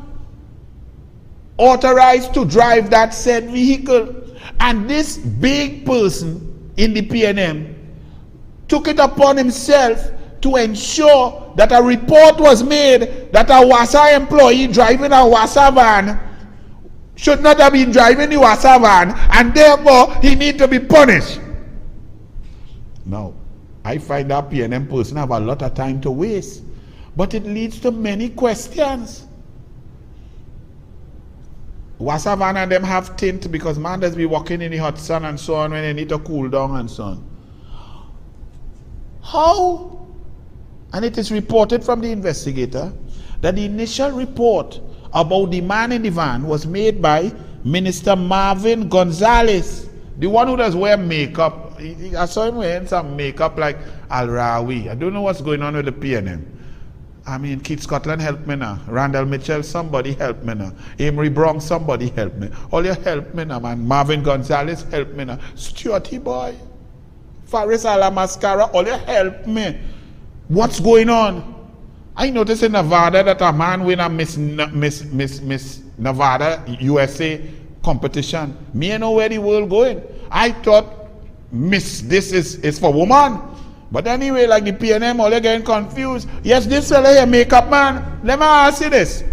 authorized to drive that said vehicle. And this big person in the PNM took it upon himself to ensure that a report was made that a WASA employee driving a WASA van should not have been driving the WASA van, and therefore he need to be punished. Now, I find that PNM person have a lot of time to waste, but it leads to many questions. WASA van and them have tint because man does be walking in the hot sun and so on when they need to cool down and so on. How? And it is reported from the investigator that the initial report about the man in the van was made by Minister Marvin Gonzalez. The one who does wear makeup, I saw him wearing some makeup like Al Rawi. I don't know what's going on with the PNM. I mean, Keith Scotland help me now. Randall Mitchell, somebody help me now. Amory Bronx, somebody help me. All you help me now, man. Marvin Gonzalez, help me now. Stuarty boy. Faris Alamascara, all you help me. What's going on? I noticed in Nevada that a man win a Miss Nevada USA competition. Me, I know where the world going. I thought Miss this is for woman. But anyway, like the PNM, all you getting confused. Yes, this fella here, makeup man. Let me ask you this.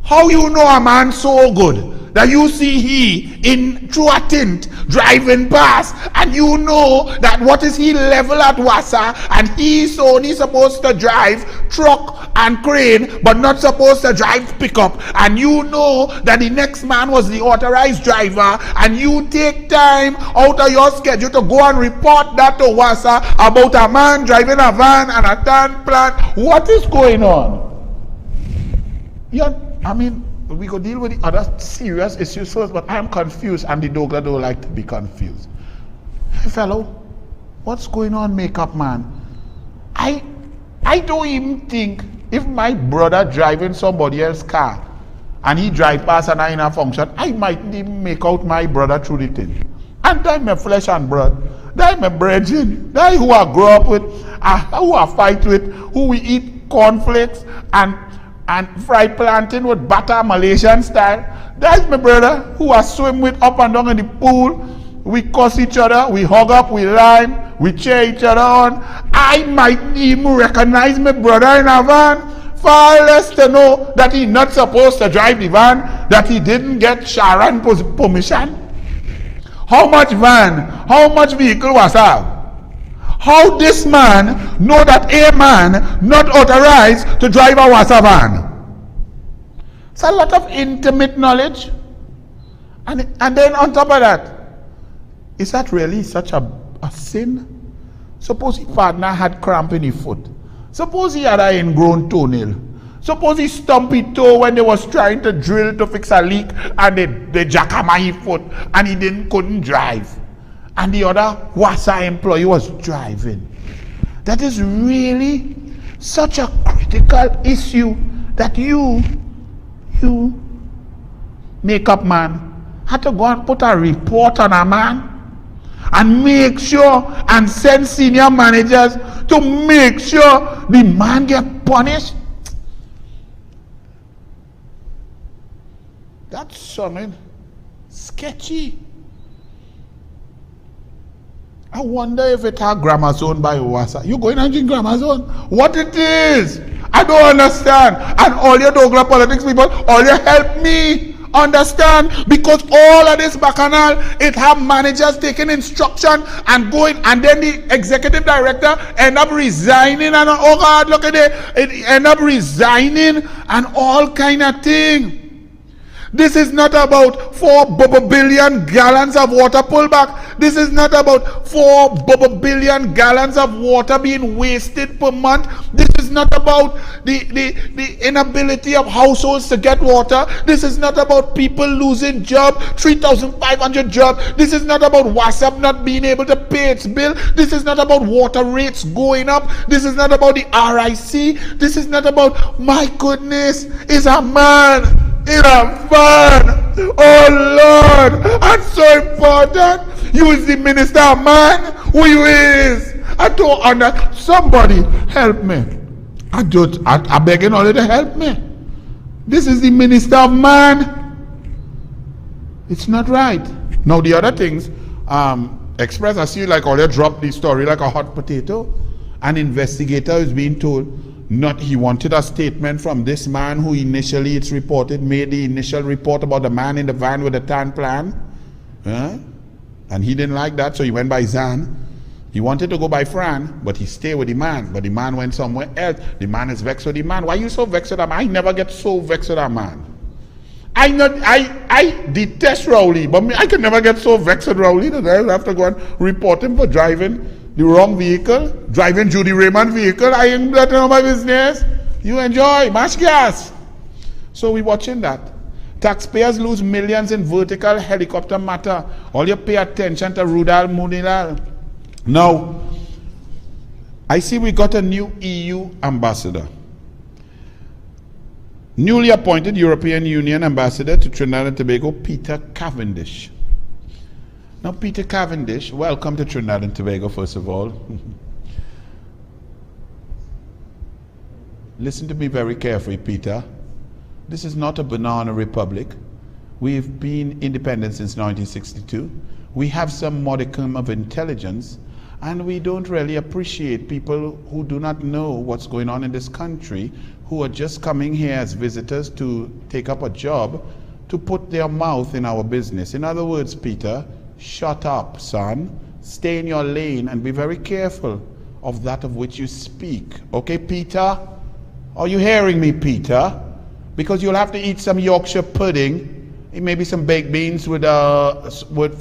How you know a man so good that you see he in through a tint driving past, and you know that what is he level at Wassa, and he's only supposed to drive truck and crane but not supposed to drive pickup, and you know that the next man was the authorized driver, and you take time out of your schedule to go and report that to Wassa about a man driving a van and a turn plant. What is going on? I mean, we could deal with the other serious issues first, but I'm confused, and the douglAR don't like to be confused. Hey, fellow, what's going on, makeup man? I don't even think if my brother driving somebody else's car and he drive past and I in a function, I might even make out my brother through the thing. And that my flesh and blood, that my brethren, that who I grew up with, who I fight with, who we eat cornflakes and fried plantain with butter Malaysian style. That's my brother who I swim with up and down in the pool. We cuss each other, we hug up, we rhyme, we cheer each other on. I might even recognize my brother in a van, far less to know that he's not supposed to drive the van, that he didn't get Sharon permission. How much van, how much vehicle was that? How this man know that a man not authorized to drive a Wassa van? It's a lot of intimate knowledge. And then on top of that, is that really such a sin? Suppose his partner had cramp in his foot. Suppose he had an ingrown toenail. Suppose he stumped his toe when they was trying to drill to fix a leak and they jackhammer his foot and he couldn't drive. And the other Wassa employee was driving. That is really such a critical issue that you makeup man had to go and put a report on a man and make sure and send senior managers to make sure the man get punished. That's something sketchy. I wonder if it had grammar zone by Wassa. You going and drink grammar zone? What it is? I don't understand. And all your douglAR politics people, all you help me understand, because all of this bacchanal, it have managers taking instruction and going, and then the executive director end up resigning, and oh God, look at it end up resigning and all kind of thing. This is not about 4 billion gallons of water pullback. This is not about 4 billion gallons of water being wasted per month. This is not about the inability of households to get water. This is not about people losing jobs, 3,500 jobs. This is not about WhatsApp not being able to pay its bill. This is not about water rates going up. This is not about the RIC. This is not about, my goodness, it's a man in a van. Oh Lord, that's so important. You is the minister of man. Who you is? I don't understand. Somebody help me. I begging all to help me. This is the minister of man. It's not right. Now the other things, Express, I see like all you drop the story like a hot potato. An investigator is being told he wanted a statement from this man who initially, it's reported, made the initial report about the man in the van with the tan plan. And he didn't like that, so he went by Zan. He wanted to go by Fran, but he stayed with the man. But the man went somewhere else. The man is vexed with the man. Why are you so vexed with that man? I never get so vexed with that man. I detest Rowley, but I can never get so vexed with Rowley that I have to go and report him for driving the wrong vehicle, driving Judy Raymond vehicle. I ain't letting know my business. You enjoy, mash gas. So we watching that. Taxpayers lose millions in vertical helicopter matter. All you pay attention to Rudal Munilal. Now, I see we got a new EU ambassador. Newly appointed European Union ambassador to Trinidad and Tobago, Peter Cavendish. Now, Peter Cavendish, welcome to Trinidad and Tobago, first of all. Listen to me very carefully, Peter. This is not a banana republic. We've been independent since 1962. We have some modicum of intelligence, and we don't really appreciate people who do not know what's going on in this country, who are just coming here as visitors to take up a job, to put their mouth in our business. In other words, Peter, shut up, son. Stay in your lane and be very careful of that of which you speak. Okay, Peter? Are you hearing me, Peter? Because you'll have to eat some Yorkshire pudding, maybe some baked beans with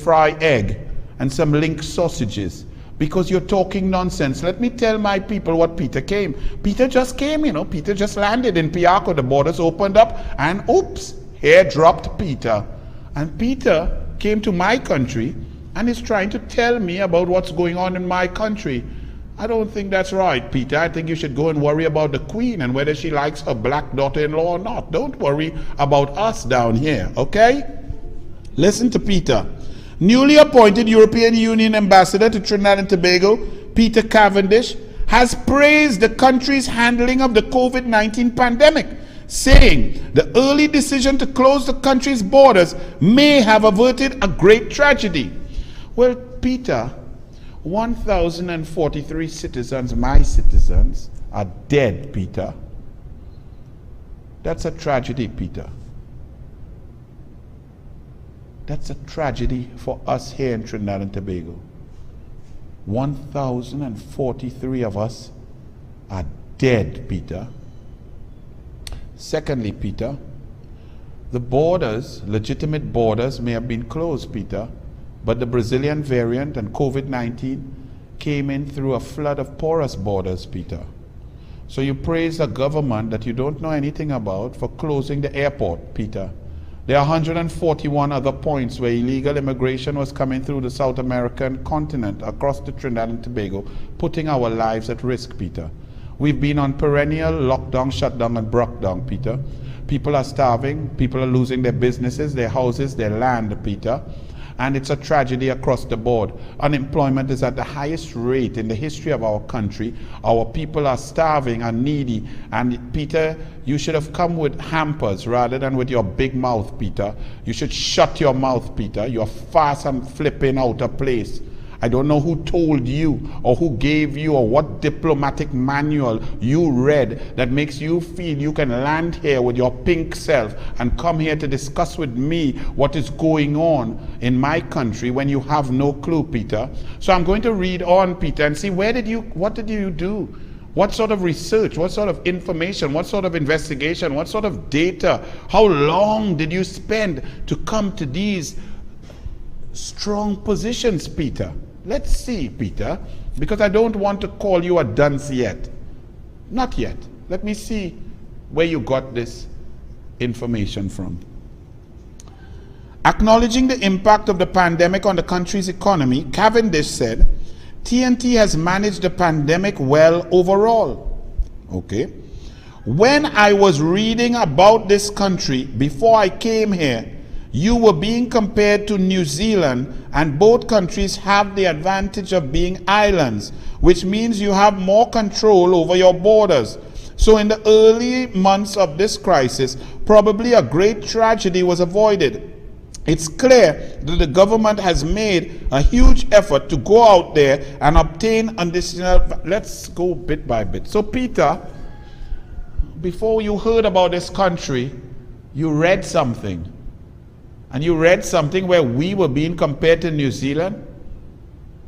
fried egg and some link sausages, because you're talking nonsense. Let me tell my people what Peter came. Peter just came, you know. Peter just landed in Piarco. The borders opened up and oops, here dropped Peter. And Peter came to my country and is trying to tell me about what's going on in my country. I don't think that's right, Peter. I think you should go and worry about the Queen and whether she likes her black daughter-in-law or not. Don't worry about us down here, okay? Listen to Peter. Newly appointed European Union ambassador to Trinidad and Tobago, Peter Cavendish, has praised the country's handling of the COVID-19 pandemic, saying the early decision to close the country's borders may have averted a great tragedy. Well, Peter, 1,043 citizens, my citizens, are dead, Peter. That's a tragedy, Peter. That's a tragedy for us here in Trinidad and Tobago. 1,043 of us are dead, Peter. Secondly, Peter, the borders, legitimate borders, may have been closed, Peter, but the Brazilian variant and COVID-19 came in through a flood of porous borders, Peter. So you praise a government that you don't know anything about for closing the airport, Peter. There are 141 other points where illegal immigration was coming through the South American continent across the Trinidad and Tobago, putting our lives at risk, Peter. We've been on perennial lockdown, shutdown, and brockdown, Peter. People are starving. People are losing their businesses, their houses, their land, Peter. And it's a tragedy across the board. Unemployment is at the highest rate in the history of our country. Our people are starving and needy. And Peter, you should have come with hampers rather than with your big mouth, Peter. You should shut your mouth, Peter. You're fast and flipping out of place. I don't know who told you or who gave you or what diplomatic manual you read that makes you feel you can land here with your pink self and come here to discuss with me what is going on in my country when you have no clue, Peter. So I'm going to read on, Peter, and see what did you do? What sort of research, what sort of information, what sort of investigation, what sort of data? How long did you spend to come to these strong positions, Peter? Let's see, Peter, because I don't want to call you a dunce yet. Not yet. Let me see where you got this information from. Acknowledging the impact of the pandemic on the country's economy, Cavendish said, TNT has managed the pandemic well overall. Okay. When I was reading about this country before I came here, you were being compared to New Zealand, and both countries have the advantage of being islands, which means you have more control over your borders. So in the early months of this crisis, probably a great tragedy was avoided. It's clear that the government has made a huge effort to go out there and obtain additional. Let's go bit by bit. So Peter, before you heard about this country, you read something. And you read something where we were being compared to New Zealand?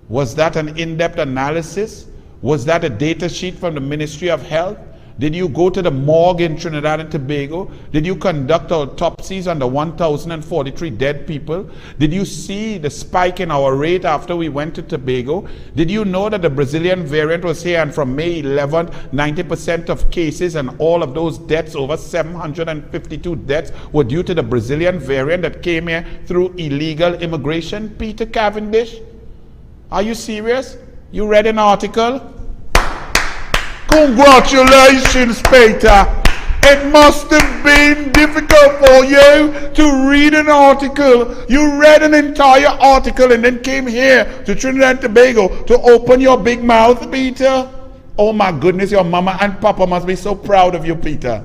Was that an in-depth analysis? Was that a data sheet from the Ministry of Health? Did you go to the morgue in Trinidad and Tobago? Did you conduct autopsies on the 1,043 dead people? Did you see the spike in our rate after we went to Tobago? Did you know that the Brazilian variant was here, and from May 11th, 90% of cases and all of those deaths, over 752 deaths, were due to the Brazilian variant that came here through illegal immigration? Peter Cavendish, are you serious? You read an article? Congratulations, Peter. It must have been difficult for you to read an article. You read an entire article and then came here to Trinidad and Tobago to open your big mouth, Peter. Oh my goodness, your mama and papa must be so proud of you, Peter.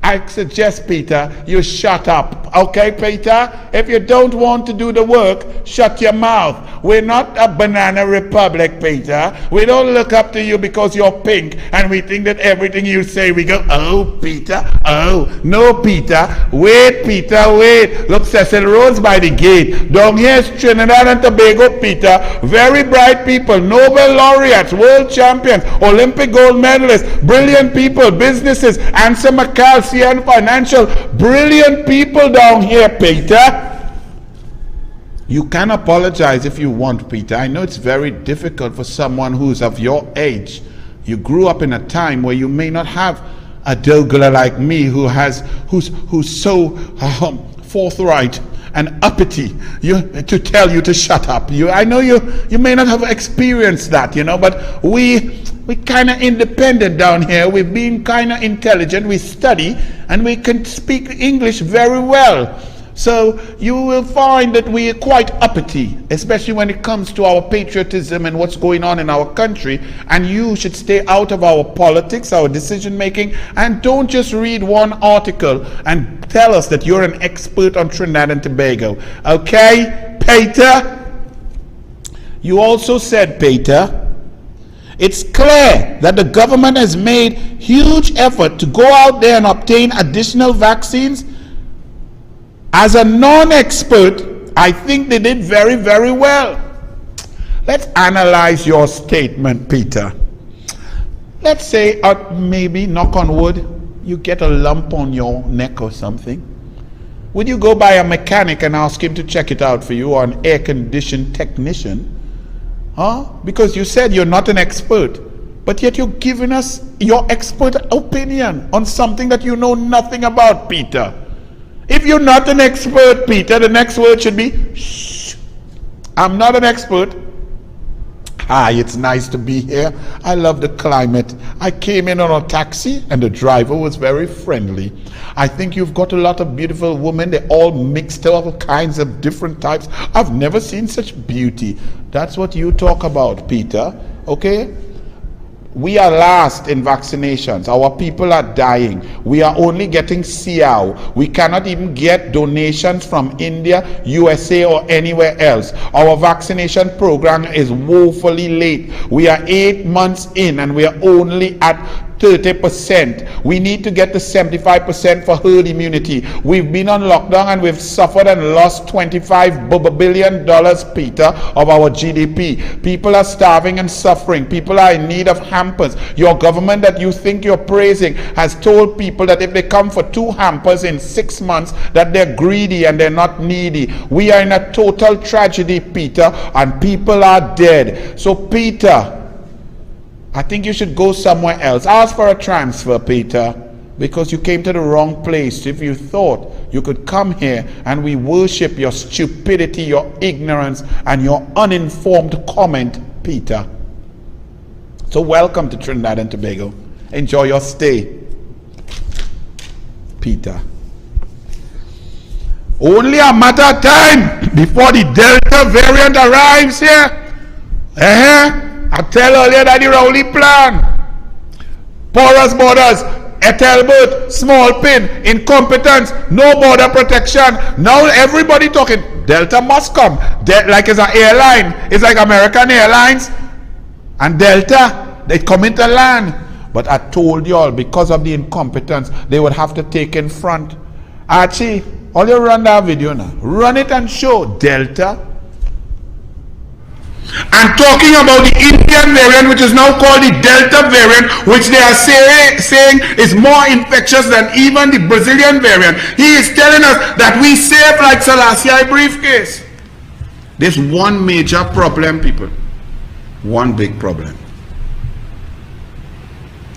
I suggest, Peter, you shut up. Okay, Peter? If you don't want to do the work, shut your mouth. We're not a banana republic, Peter. We don't look up to you because you're pink and we think that everything you say we go, oh, Peter, oh. No, Peter. Wait, Peter, wait. Look, Cecil Rhodes by the gate. Down here is Trinidad and Tobago, Peter. Very bright people, Nobel laureates, world champions, Olympic gold medalists, brilliant people, businesses, Answer McCall, and financial, brilliant people down here, Peter. You can apologize if you want, Peter. I know it's very difficult for someone who's of your age. You grew up in a time where you may not have a douglAR like me who's so forthright and uppity to tell you to shut up. I know you may not have experienced that, but we kind of independent down here. We've been kind of intelligent. We study and we can speak English very well. So you will find that we are quite uppity, especially when it comes to our patriotism and what's going on in our country. And you should stay out of our politics, our decision making, and don't just read one article and tell us that you're an expert on Trinidad and Tobago. Okay, Peter? You also said, Peter, it's clear that the government has made huge effort to go out there and obtain additional vaccines. As a non-expert, I think they did very, very well. Let's analyze your statement, Peter. Let's say, maybe, knock on wood, you get a lump on your neck or something. Would you go by a mechanic and ask him to check it out for you, or an air-conditioned technician? Because you said you're not an expert, but yet you're giving us your expert opinion on something that you know nothing about, Peter. If you're not an expert, Peter, the next word should be, shh. I'm not an expert. Hi, it's nice to be here. I love the climate. I came in on a taxi and the driver was very friendly. I think you've got a lot of beautiful women. They're all mixed up, all kinds of different types. I've never seen such beauty. That's what you talk about, Peter. Okay? We are last in vaccinations. Our people are dying. We are only getting CIAO. We cannot even get donations from India, USA, or anywhere else. Our vaccination program is woefully late. We are 8 months in and we are only at 30%. We need to get to 75% for herd immunity. We've been on lockdown and we've suffered and lost $25 billion, Peter, of our GDP. People are starving and suffering. People are in need of hampers. Your government that you think you're praising has told people that if they come for 2 hampers in 6 months, that they're greedy and they're not needy. We are in a total tragedy, Peter, and people are dead. So, Peter, I think you should go somewhere else. Ask for a transfer, Peter, because you came to the wrong place. If you thought you could come here and we worship your stupidity, your ignorance, and your uninformed comment, Peter. So welcome to Trinidad and Tobago. Enjoy your stay, Peter. Only a matter of time before the Delta variant arrives here. I tell earlier that the Rowley plan, porous borders, Ethelbert, small pin, incompetence, no border protection. Now everybody talking, Delta must come. Like it's an airline. It's like American Airlines. And Delta, they come into land. But I told you all, because of the incompetence, they would have to take in front. Archie, all you run that video now. Run it and show Delta. And talking about the Indian variant, which is now called the Delta variant, which they are saying is more infectious than even the Brazilian variant. He is telling us that we safe like Selassie briefcase. There's one major problem, people. One big problem.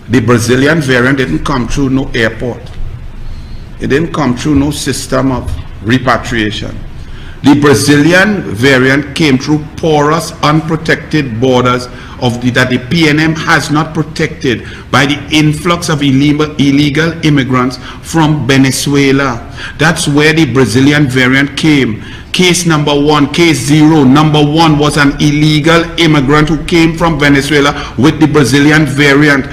The Brazilian variant didn't come through no airport. It didn't come through no system of repatriation. The Brazilian variant came through porous, unprotected borders that the PNM has not protected by the influx of illegal immigrants from Venezuela. That's where the Brazilian variant came. Case number one, case zero, number one was an illegal immigrant who came from Venezuela with the Brazilian variant.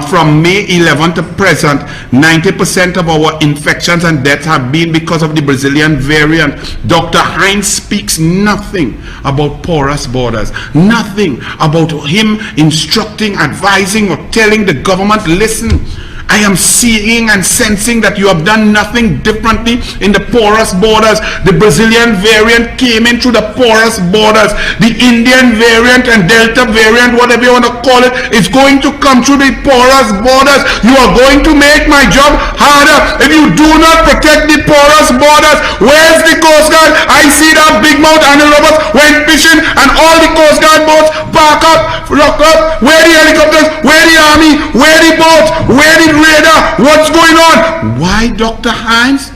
From May 11 to present, 90% of our infections and deaths have been because of the Brazilian variant. Dr. Hines speaks nothing about porous borders, nothing about him instructing, advising, or telling the government, listen, I am seeing and sensing that you have done nothing differently in the porous borders. The Brazilian variant came in through the porous borders. The Indian variant and Delta variant, whatever you want to call it, is going to come through the porous borders. You are going to make my job harder if you do not protect the porous borders. Where's the Coast Guard? I see that big mouth Anil Roberts went fishing and all the Coast Guard boats park up, lock up. Where the helicopters? Where the army? Where the boats? Where the radar? What's going on? Why, Dr. Hines?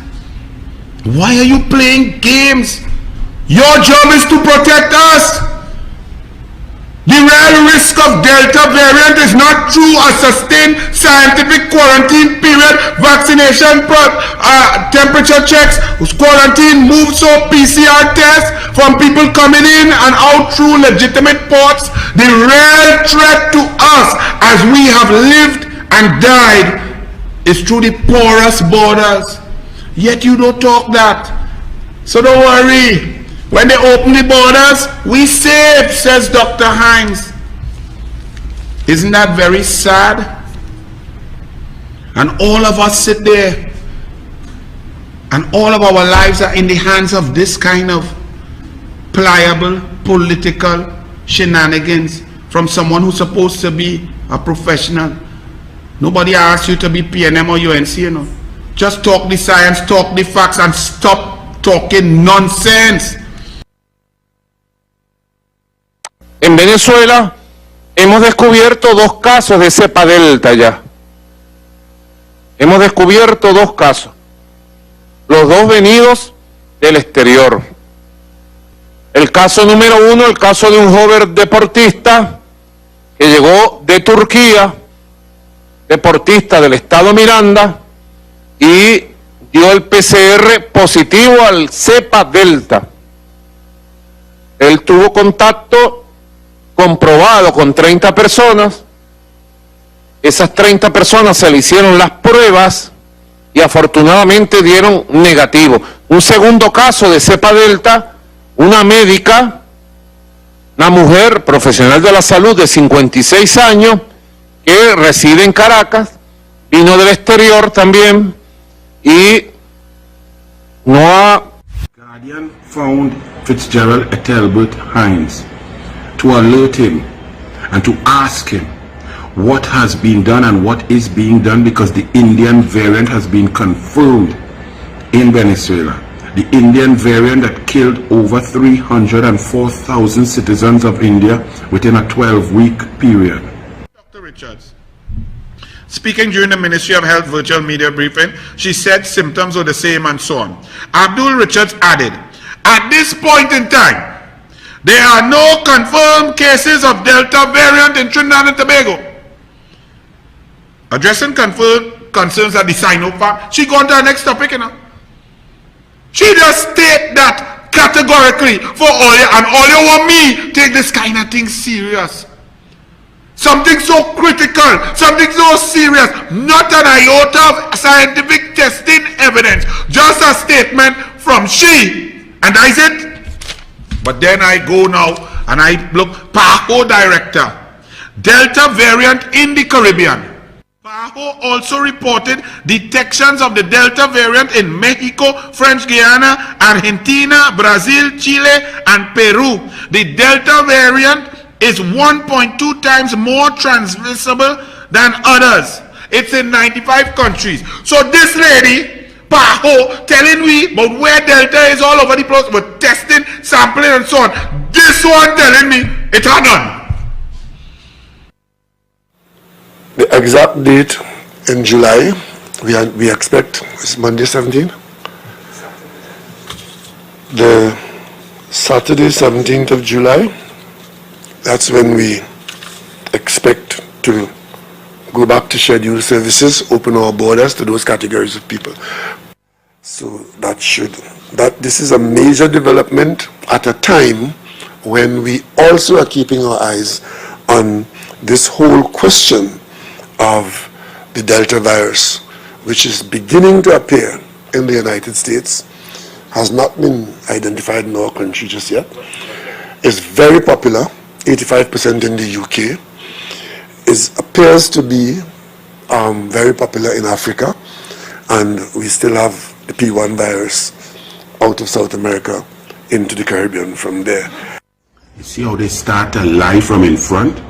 Why are you playing games? Your job is to protect us. The real risk of Delta variant is not through a sustained scientific quarantine period, vaccination, temperature checks, quarantine, moves or PCR tests from people coming in and out through legitimate ports. The real threat to us as we have lived and died is through the porous borders. Yet you don't talk that. So don't worry. When they open the borders, we safe, says Dr. Hines. Isn't that very sad? And all of us sit there, and all of our lives are in the hands of this kind of pliable political shenanigans from someone who's supposed to be a professional. Nobody asks you to be PNM or UNC, you know. Just talk the science, talk the facts, and stop talking nonsense. En Venezuela hemos descubierto dos casos de cepa delta ya. Hemos descubierto dos casos. Los dos venidos del exterior. El caso número uno, el caso de un joven deportista que llegó de Turquía, deportista del estado Miranda, y dio el PCR positivo al cepa delta. Él tuvo contacto comprobado con 30 personas. Esas 30 personas se le hicieron las pruebas y afortunadamente dieron negativo. Un segundo caso de cepa delta, una médica, una mujer profesional de la salud de 56 años que reside en Caracas, vino del exterior también y no ha... Guardian found Fitzgerald Ethelbert Hines to alert him and to ask him what has been done and what is being done, because the Indian variant has been confirmed in Venezuela. The Indian variant that killed over 304,000 citizens of India within a 12-week period. Dr. Richards, speaking during the Ministry of Health virtual media briefing, she said symptoms were the same and so on. Abdul Richards added, at this point in time, there are no confirmed cases of Delta variant in Trinidad and Tobago. Addressing confirmed concerns at the Sinovac, she gone to the next topic, you know. She just state that categorically for all you, and all you want me take this kind of thing serious. Something so critical, something so serious, not an iota of scientific testing evidence, just a statement from she, and I said, but then I go now and I look, PAHO director, Delta variant in the Caribbean. PAHO PAHO also reported detections of the Delta variant in Mexico, French Guiana, Argentina, Brazil, Chile, and Peru. The Delta variant is 1.2 times more transmissible than others. It's in 95 countries. So this lady, PAHO, telling we about where Delta is all over the place, but testing, sampling, and so on. This one telling me it's not done. The exact date in July, we expect is Monday 17th. The Saturday 17th of July, that's when we expect to go back to scheduled services, open our borders to those categories of people. So this is a major development at a time when we also are keeping our eyes on this whole question of the Delta virus, which is beginning to appear in the United States, has not been identified in our country just yet, is very popular, 85% in the UK, appears to be very popular in Africa, and we still have the P1 virus out of South America into the Caribbean from there. You see how they start a lie from in front?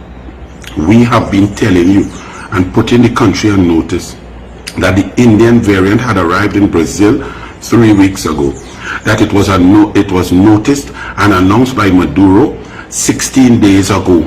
We have been telling you and putting the country on notice that the Indian variant had arrived in Brazil 3 weeks ago, that it was noticed and announced by Maduro 16 days ago,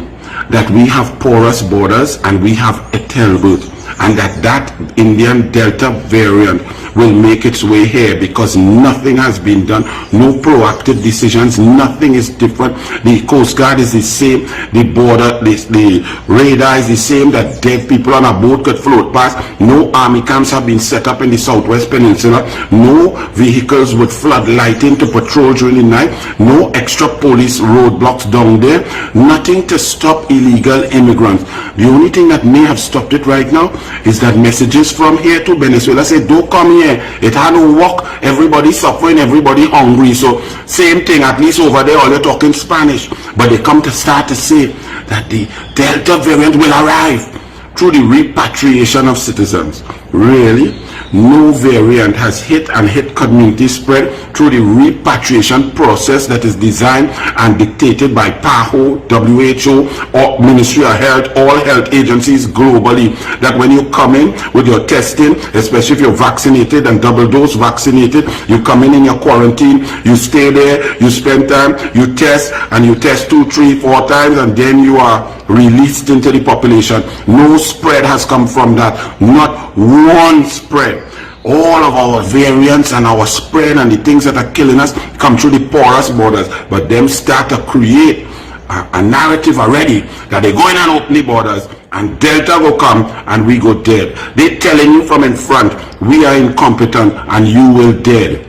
that we have porous borders and we have a terrible, and that Indian Delta variant will make its way here because nothing has been done, no proactive decisions, nothing is different. The Coast Guard is the same, the border, the radar is the same, that dead people on a boat could float past. No army camps have been set up in the Southwest Peninsula, no vehicles with floodlighting to patrol during the night, no extra police roadblocks down there, nothing to stop illegal immigrants. The only thing that may have stopped it right now is that messages from here to Venezuela say, don't come here, it had to work, everybody suffering, everybody hungry. So same thing, at least over there all they're talking Spanish, but they come to start to say that the Delta variant will arrive through the repatriation of citizens. Really? No variant has hit community spread through the repatriation process that is designed and dictated by PAHO, WHO, or Ministry of Health, all health agencies globally, that when you come in with your testing, especially if you're vaccinated and double dose vaccinated, you come in your quarantine, you stay there, you spend time, you test, and you test 2, 3, 4 times, and then you are released into the population. No spread has come from that, not one spread. All of our variants and our spread and the things that are killing us come through the porous borders, but them start to create a narrative already that they're going and open the borders and Delta will come and we go dead. They're telling you from in front, we are incompetent and you will dead.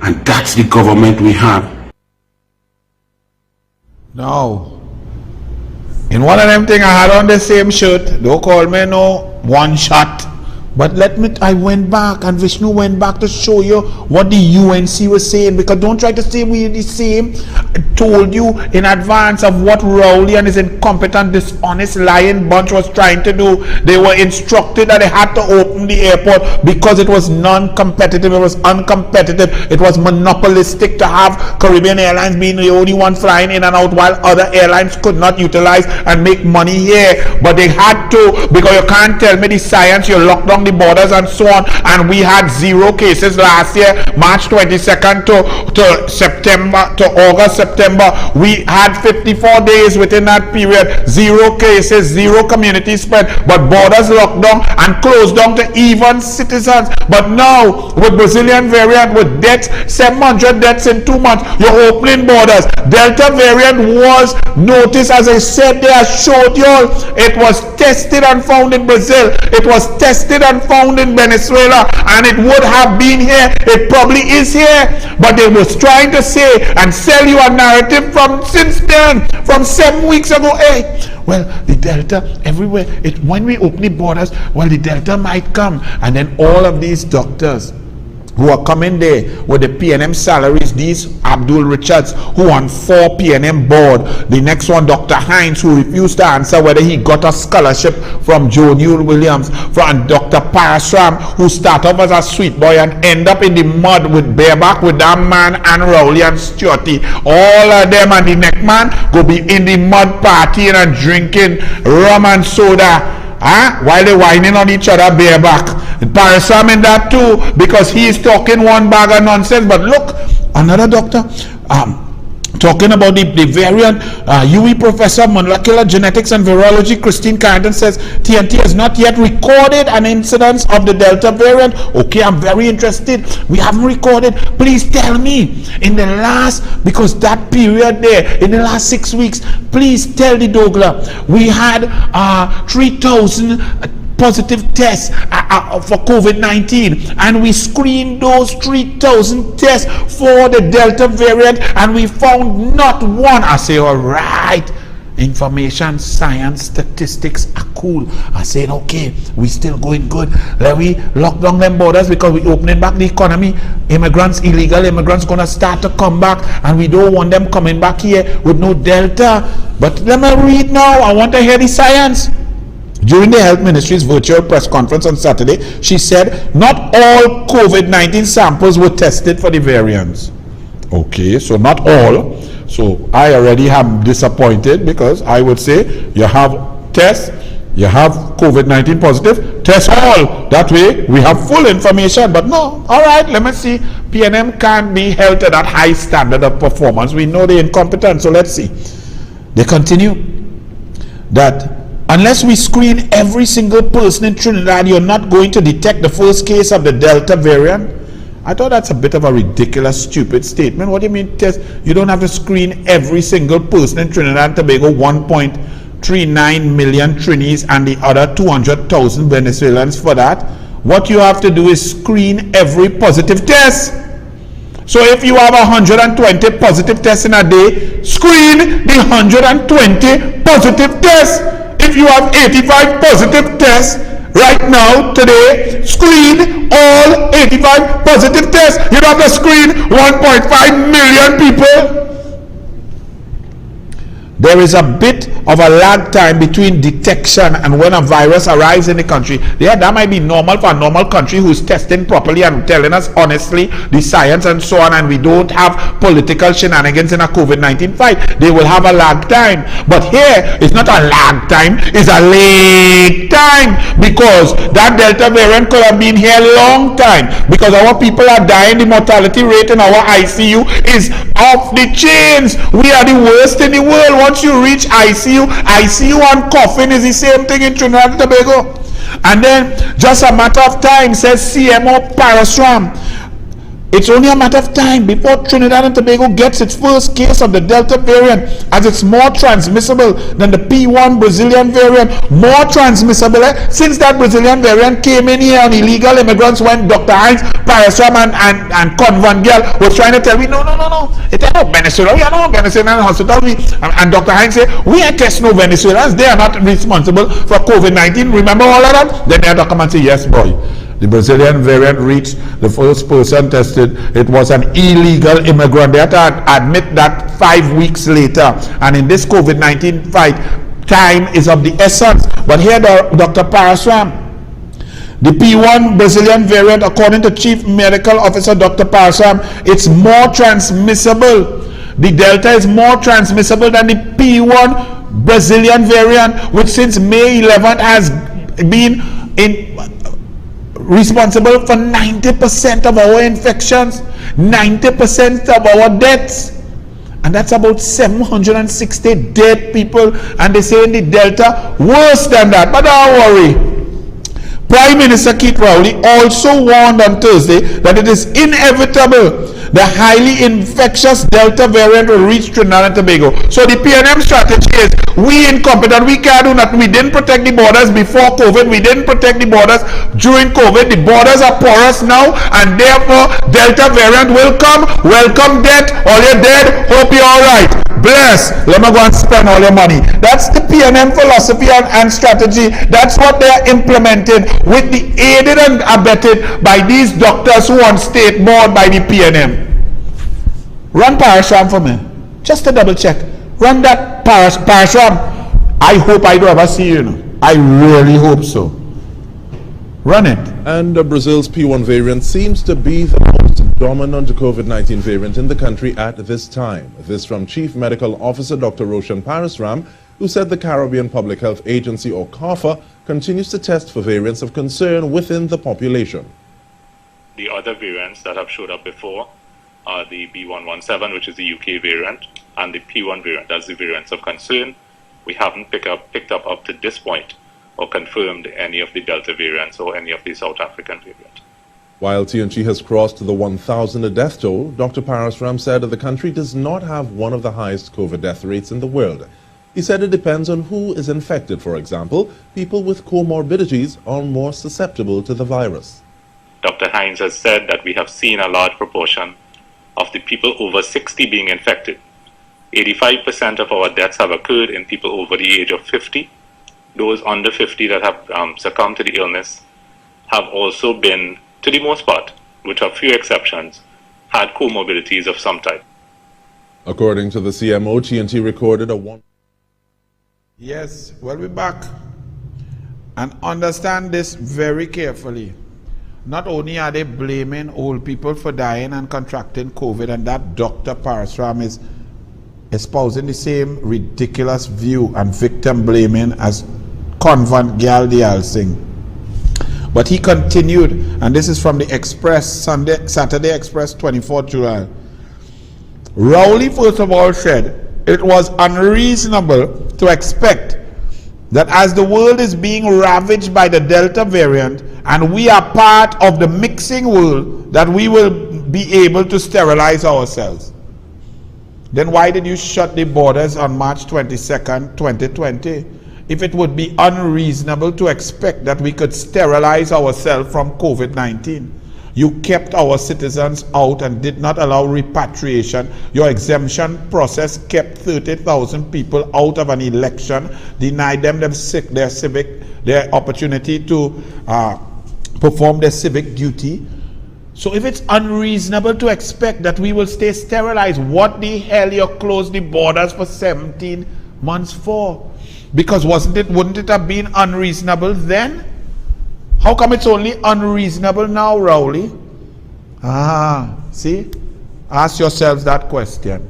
And that's the government we have. No. In one of them thing I had on the same shirt, don't call me no one shot. But I went back and Vishnu went back to show you what the UNC was saying, because don't try to say we're the same. I told you in advance of what Rowley and his incompetent, dishonest, lying bunch was trying to do. They were instructed that they had to open the airport because it was non-competitive, it was uncompetitive, it was monopolistic to have Caribbean Airlines being the only one flying in and out while other airlines could not utilize and make money here. But they had to, because you can't tell me the science, you locked down the borders and so on, and we had 0 cases last year, March 22nd to September, to August, September. We had 54 days within that period, 0 cases, 0 community spread, but borders locked down and closed down to even citizens. But now with Brazilian variant, with deaths, 700 deaths in 2 months, you're opening borders. Delta variant was noticed, as I said there, I showed you all, it was tested and found in Brazil, it was tested and found in Venezuela, and it would have been here, it probably is here, but they was trying to say and sell you a narrative from since then, from 7 weeks ago. Hey, well, the Delta everywhere, when we open the borders, well, the Delta might come, and then all of these doctors who are coming there with the PNM salaries. These Abdul Richards, who on 4 PNM board. The next one, Dr. Hines, who refused to answer whether he got a scholarship from Joe Newell Williams. From Dr. Parasram, who started off as a sweet boy and end up in the mud with bareback with that man and Rowley and Stuarty. All of them and the next man go be in the mud partying and drinking rum and soda. While they whining on each other bareback. Parasram in that too, because he is talking one bag of nonsense. But look, another doctor talking about the variant, UE professor molecular genetics and virology Christine Carrington says TNT has not yet recorded an incidence of the Delta variant. Okay, I'm very interested. We haven't recorded. Please tell me in the last, because that period there, in the last 6 weeks, please tell the douglAR, we had 3,000 positive tests for COVID-19, and we screened those 3,000 tests for the Delta variant, and we found not one. I say, all right, information, science, statistics are cool. I said, okay, we still going good. Let we lock down them borders because we opening back the economy. Immigrants, illegal immigrants gonna start to come back, and we don't want them coming back here with no Delta. But let me read now. I want to hear the science. During the Health Ministry's virtual press conference on Saturday, she said not all COVID-19 samples were tested for the variants. Okay, so not all. So I already am disappointed, because I would say you have tests, you have COVID-19 positive, test all. That way we have full information. But no, all right, let me see. PNM can't be held to that high standard of performance. We know they're incompetent, so let's see. They continue that unless we screen every single person in Trinidad, you're not going to detect the first case of the Delta variant. I thought that's a bit of a ridiculous, stupid statement. What do you mean test? You don't have to screen every single person in Trinidad and Tobago, 1.39 million Trinis and the other 200,000 Venezuelans for that. What you have to do is screen every positive test. So if you have 120 positive tests in a day, screen the 120 positive tests. If you have 85 positive tests right now, today, screen all 85 positive tests. You don't have to screen 1.5 million people. There is a bit of a lag time between detection and when a virus arrives in the country. Yeah, that might be normal for a normal country who's testing properly and telling us honestly the science and so on, and we don't have political shenanigans in a COVID-19 fight. They will have a lag time. But here, it's not a lag time, it's a late time, because that Delta variant could have been here a long time, because our people are dying. The mortality rate in our ICU is off the chains. We are the worst in the world. Once you reach ICU and coffin is the same thing in Trinidad and Tobago. And then just a matter of time, says CMO Parasram, it's only a matter of time before Trinidad and Tobago gets its first case of the Delta variant, as it's more transmissible than the P1 Brazilian variant. More transmissible, since that Brazilian variant came in here on illegal immigrants, when Dr. Hines, Parasram and Convan Girl was trying to tell me, no, it ain't no Venezuela, we are no Venezuelan hospital. And Dr. Hines said, we ain't test no Venezuelans, they are not responsible for COVID-19. Remember all of that? Then they had to come and say, yes, boy. The Brazilian variant reached the first person tested. It was an illegal immigrant. They had to admit that 5 weeks later. And in this COVID-19 fight, time is of the essence. But here, Dr. Parasram, the P1 Brazilian variant, according to Chief Medical Officer Dr. Parasram, it's more transmissible. The Delta is more transmissible than the P1 Brazilian variant, which since May 11th has been responsible for 90% of our infections, 90% of our deaths, and that's about 760 dead people. And they say in the Delta worse than that. But don't worry. Prime Minister Keith Rowley also warned on Thursday that it is inevitable the highly infectious Delta variant will reach Trinidad and Tobago. So the PNM strategy is, we incompetent, we can't do nothing. We didn't protect the borders before COVID, we didn't protect the borders during COVID. The borders are porous now, and therefore Delta variant will come. Welcome death, all you're dead, hope you're alright. bless, let me go and spend all your money. That's the PNM philosophy and strategy. That's what they're implementing, with the aided and abetted by these doctors who on state board by the PNM. Run Parashram for me, just to double check. Run that Parashram. I hope I don't ever see you. I really hope so. Run it. And Brazil's P1 variant seems to be the most dominant COVID-19 variant in the country at this time. This from Chief Medical Officer Dr. Roshan Parasram, who said the Caribbean Public Health Agency, or CARPHA, continues to test for variants of concern within the population. The other variants that have showed up before are the B117, which is the UK variant, and the P1 variant. That's the variants of concern. We haven't picked up to this point or confirmed any of the Delta variants or any of the South African variants. While TNC has crossed the 1,000 death toll, Dr. Parasram said that the country does not have one of the highest COVID death rates in the world. He said it depends on who is infected. For example, people with comorbidities are more susceptible to the virus. Dr. Hines has said that we have seen a large proportion of the people over 60 being infected. 85% of our deaths have occurred in people over the age of 50. Those under 50 that have succumbed to the illness have also been, to the most part, with a few exceptions, had comorbidities of some type. According to the CMO, TNT recorded a one. Yes, well, we're back. And understand this very carefully. Not only are they blaming old people for dying and contracting COVID, and that Dr. Parasram is espousing the same ridiculous view and victim blaming as Convent Gyal Singh. But he continued, and this is from the Express, Saturday Express, 24th July. Rowley, first of all, said it was unreasonable to expect that as the world is being ravaged by the Delta variant and we are part of the mixing world, that we will be able to sterilize ourselves. Then why did you shut the borders on March 22nd, 2020? If it would be unreasonable to expect that we could sterilize ourselves from COVID-19. You kept our citizens out and did not allow repatriation. Your exemption process kept 30,000 people out of an election, denied them their opportunity to perform their civic duty. So if it's unreasonable to expect that we will stay sterilized, what the hell you closed the borders for 17 months for? Because wouldn't it have been unreasonable then? How come it's only unreasonable now, Rowley? See? Ask yourselves that question.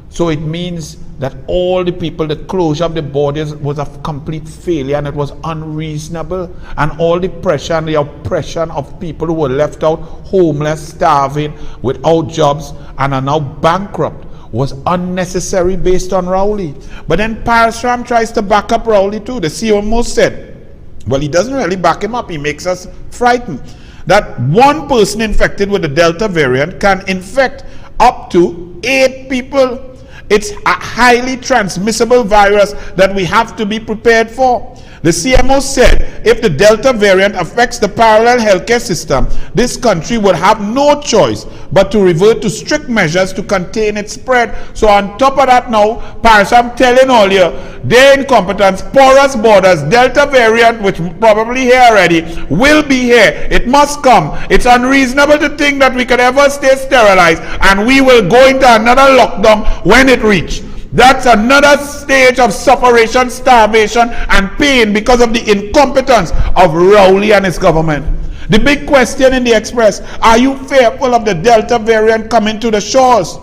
So it means that all the people, the closure of the borders was a complete failure and it was unreasonable. And all the pressure and the oppression of people who were left out, homeless, starving, without jobs, and are now bankrupt was unnecessary based on Rowley. But then Parasram tries to back up Rowley too. The CMO said, well, he doesn't really back him up. He makes us frightened. That one person infected with the Delta variant can infect up to 8 people. It's a highly transmissible virus that we have to be prepared for. The CMO said if the Delta variant affects the parallel healthcare system, this country would have no choice but to revert to strict measures to contain its spread. So on top of that now, Paris, I'm telling all you, their incompetence, porous borders, Delta variant, which probably here already, will be here. It must come. It's unreasonable to think that we could ever stay sterilized and we will go into another lockdown when it reaches. That's another stage of sufferation, starvation, and pain because of the incompetence of Rowley and his government. The big question in the Express, are you fearful of the Delta variant coming to the shores?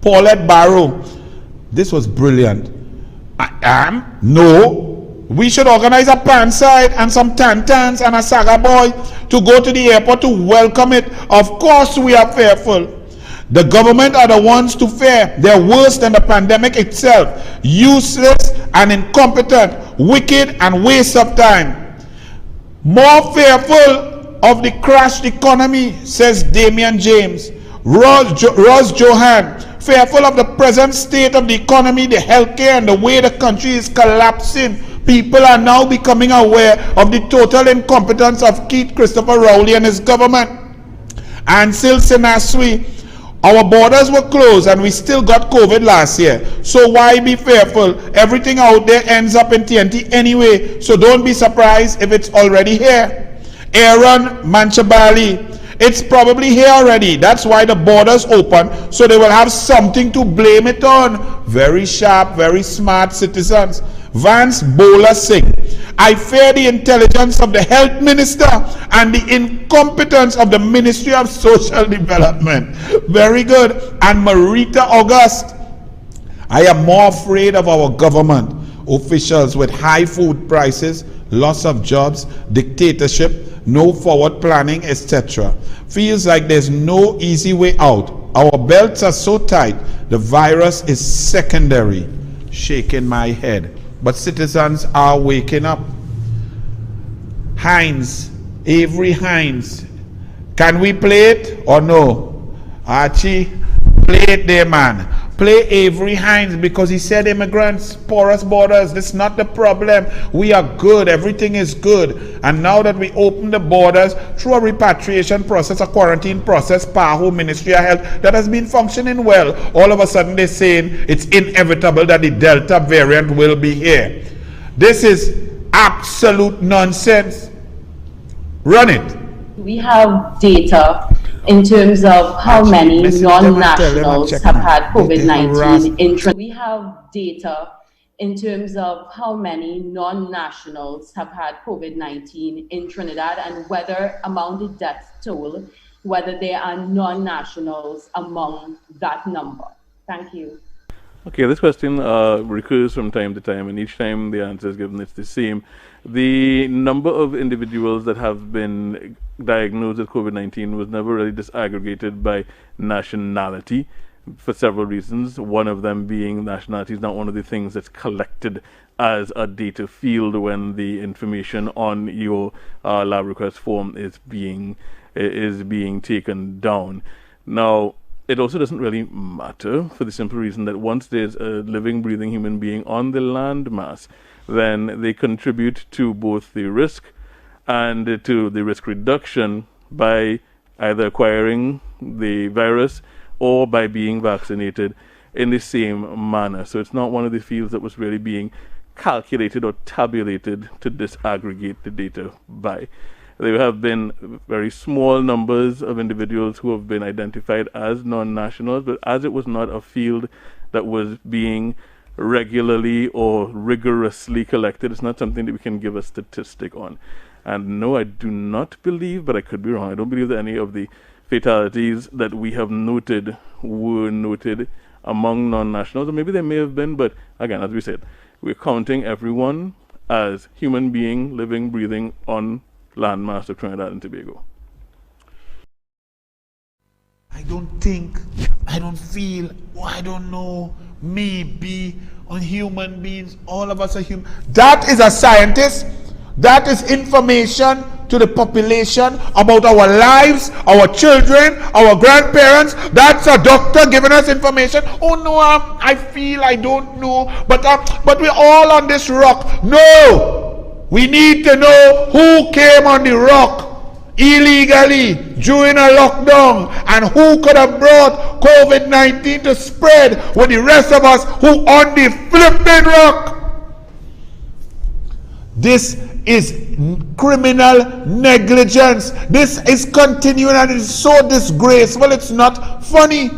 Paulette Barrow, this was brilliant. I am? No. We should organize a pan side and some tantans and a saga boy to go to the airport to welcome it. Of course we are fearful. The government are the ones to fear. They're worse than the pandemic itself. Useless and incompetent, wicked and waste of time. More fearful of the crashed economy, says Damian James. Ross Johan, fearful of the present state of the economy, the healthcare, and the way the country is collapsing. People are now becoming aware of the total incompetence of Keith Christopher Rowley and his government. Ansel Senaswi, Our borders were closed and we still got COVID last year. So why be fearful? Everything out there ends up in TNT anyway. So don't be surprised if it's already here. Aaron Manchabali, it's probably here already. That's why the borders open. So they will have something to blame it on. Very sharp, very smart citizens. Vance Bowler Singh, I fear the intelligence of the health minister and the incompetence of the Ministry of Social Development. Very good. And Marita August, I am more afraid of our government officials with high food prices, loss of jobs, dictatorship, no forward planning, etc. Feels like there's no easy way out. Our belts are so tight, the virus is secondary. Shaking my head. But citizens are waking up. Hines, Avery Hines, can we play it or no? Archie, play it there, man. Play Avery Hines, because he said immigrants, porous borders, this is not the problem. We are good, everything is good. And now that we open the borders through a repatriation process, a quarantine process, PAHO, Ministry of Health, that has been functioning well, all of a sudden they're saying it's inevitable that the Delta variant will be here. This is absolute nonsense. Run it. We have data in terms of how many non-nationals have had COVID-19 in we have data in terms of how many non-nationals have had COVID-19 in Trinidad, and whether among the death toll, whether there are non-nationals among that number. Thank you. Okay, this question recurs from time to time, and each time the answer is given, it's the same. The number of individuals that have been diagnosed with COVID-19 was never really disaggregated by nationality for several reasons. One of them being nationality is not one of the things that's collected as a data field when the information on your lab request form is being taken down. Now, it also doesn't really matter for the simple reason that once there's a living, breathing human being on the landmass, then they contribute to both the risk and to the risk reduction by either acquiring the virus or by being vaccinated in the same manner. So it's not one of the fields that was really being calculated or tabulated to disaggregate the data by. There have been very small numbers of individuals who have been identified as non-nationals, but as it was not a field that was being regularly or rigorously collected, it's not something that we can give a statistic on. And no, I do not believe, but I could be wrong, I don't believe that any of the fatalities that we have noted were noted among non-nationals, or maybe they may have been, but again, as we said, we're counting everyone as human being living, breathing on landmass of Trinidad and Tobago. I don't think, I don't feel, I don't know, maybe on human beings, all of us are human. That is a scientist. That is information to the population about our lives, our children, our grandparents. That's a doctor giving us information. Oh no, I feel, I don't know, but we're all on this rock. No, we need to know who came on the rock illegally during a lockdown and who could have brought COVID-19 to spread with the rest of us who on the flipping rock. This is criminal negligence. This is continuing, and it's so disgraceful. It's not funny.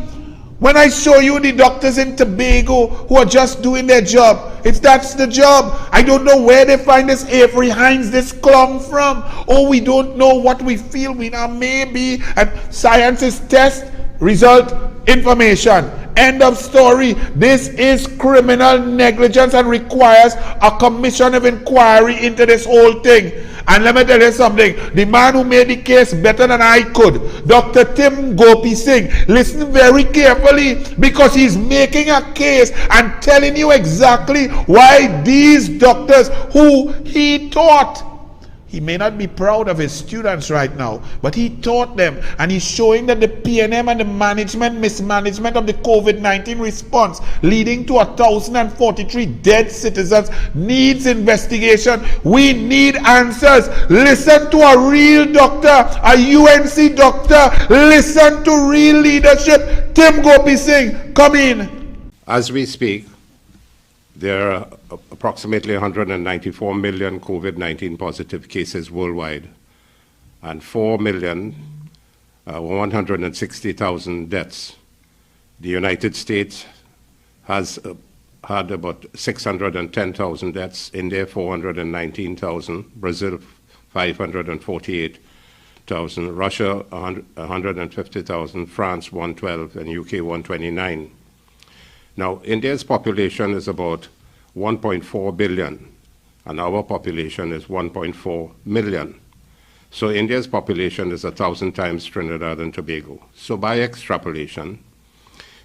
When I show you the doctors in Tobago who are just doing their job, that's the job. I don't know where they find this Avery Hines, this clown from. Oh, we don't know what we feel. We now maybe, and science is test, result, information. End of story. This is criminal negligence and requires a commission of inquiry into this whole thing. And let me tell you something, the man who made the case better than I could, Dr. Tim Gopi Singh, listen very carefully, because he's making a case and telling you exactly why these doctors who he taught He may not be proud of his students right now, but he taught them, and he's showing that the PNM and the mismanagement of the COVID-19 response leading to 1,043 dead citizens needs investigation. We need answers. Listen to a real doctor, a UNC doctor. Listen to real leadership. Tim Gopi Singh, come in. As we speak, there are approximately 194 million COVID-19 positive cases worldwide and 4,160,000 deaths. The United States has had about 610,000 deaths, India 419,000, Brazil 548,000, Russia 150,000, France 112, and UK 129. Now, India's population is about 1.4 billion, and our population is 1.4 million. So India's population is 1,000 times Trinidad and Tobago. So by extrapolation,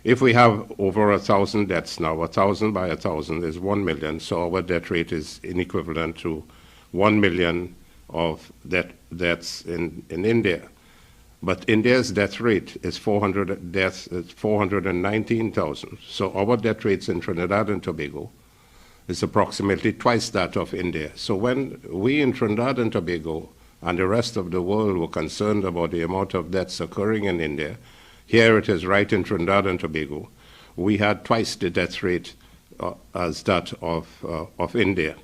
if we have over 1,000 deaths now, 1,000 by 1,000 is 1 million, so our death rate is equivalent to 1 million of deaths in India. But India's death rate is 419,000. So our death rates in Trinidad and Tobago is approximately twice that of India. So when we in Trinidad and Tobago and the rest of the world were concerned about the amount of deaths occurring in India, here it is right in Trinidad and Tobago, we had twice the death rate as that of India.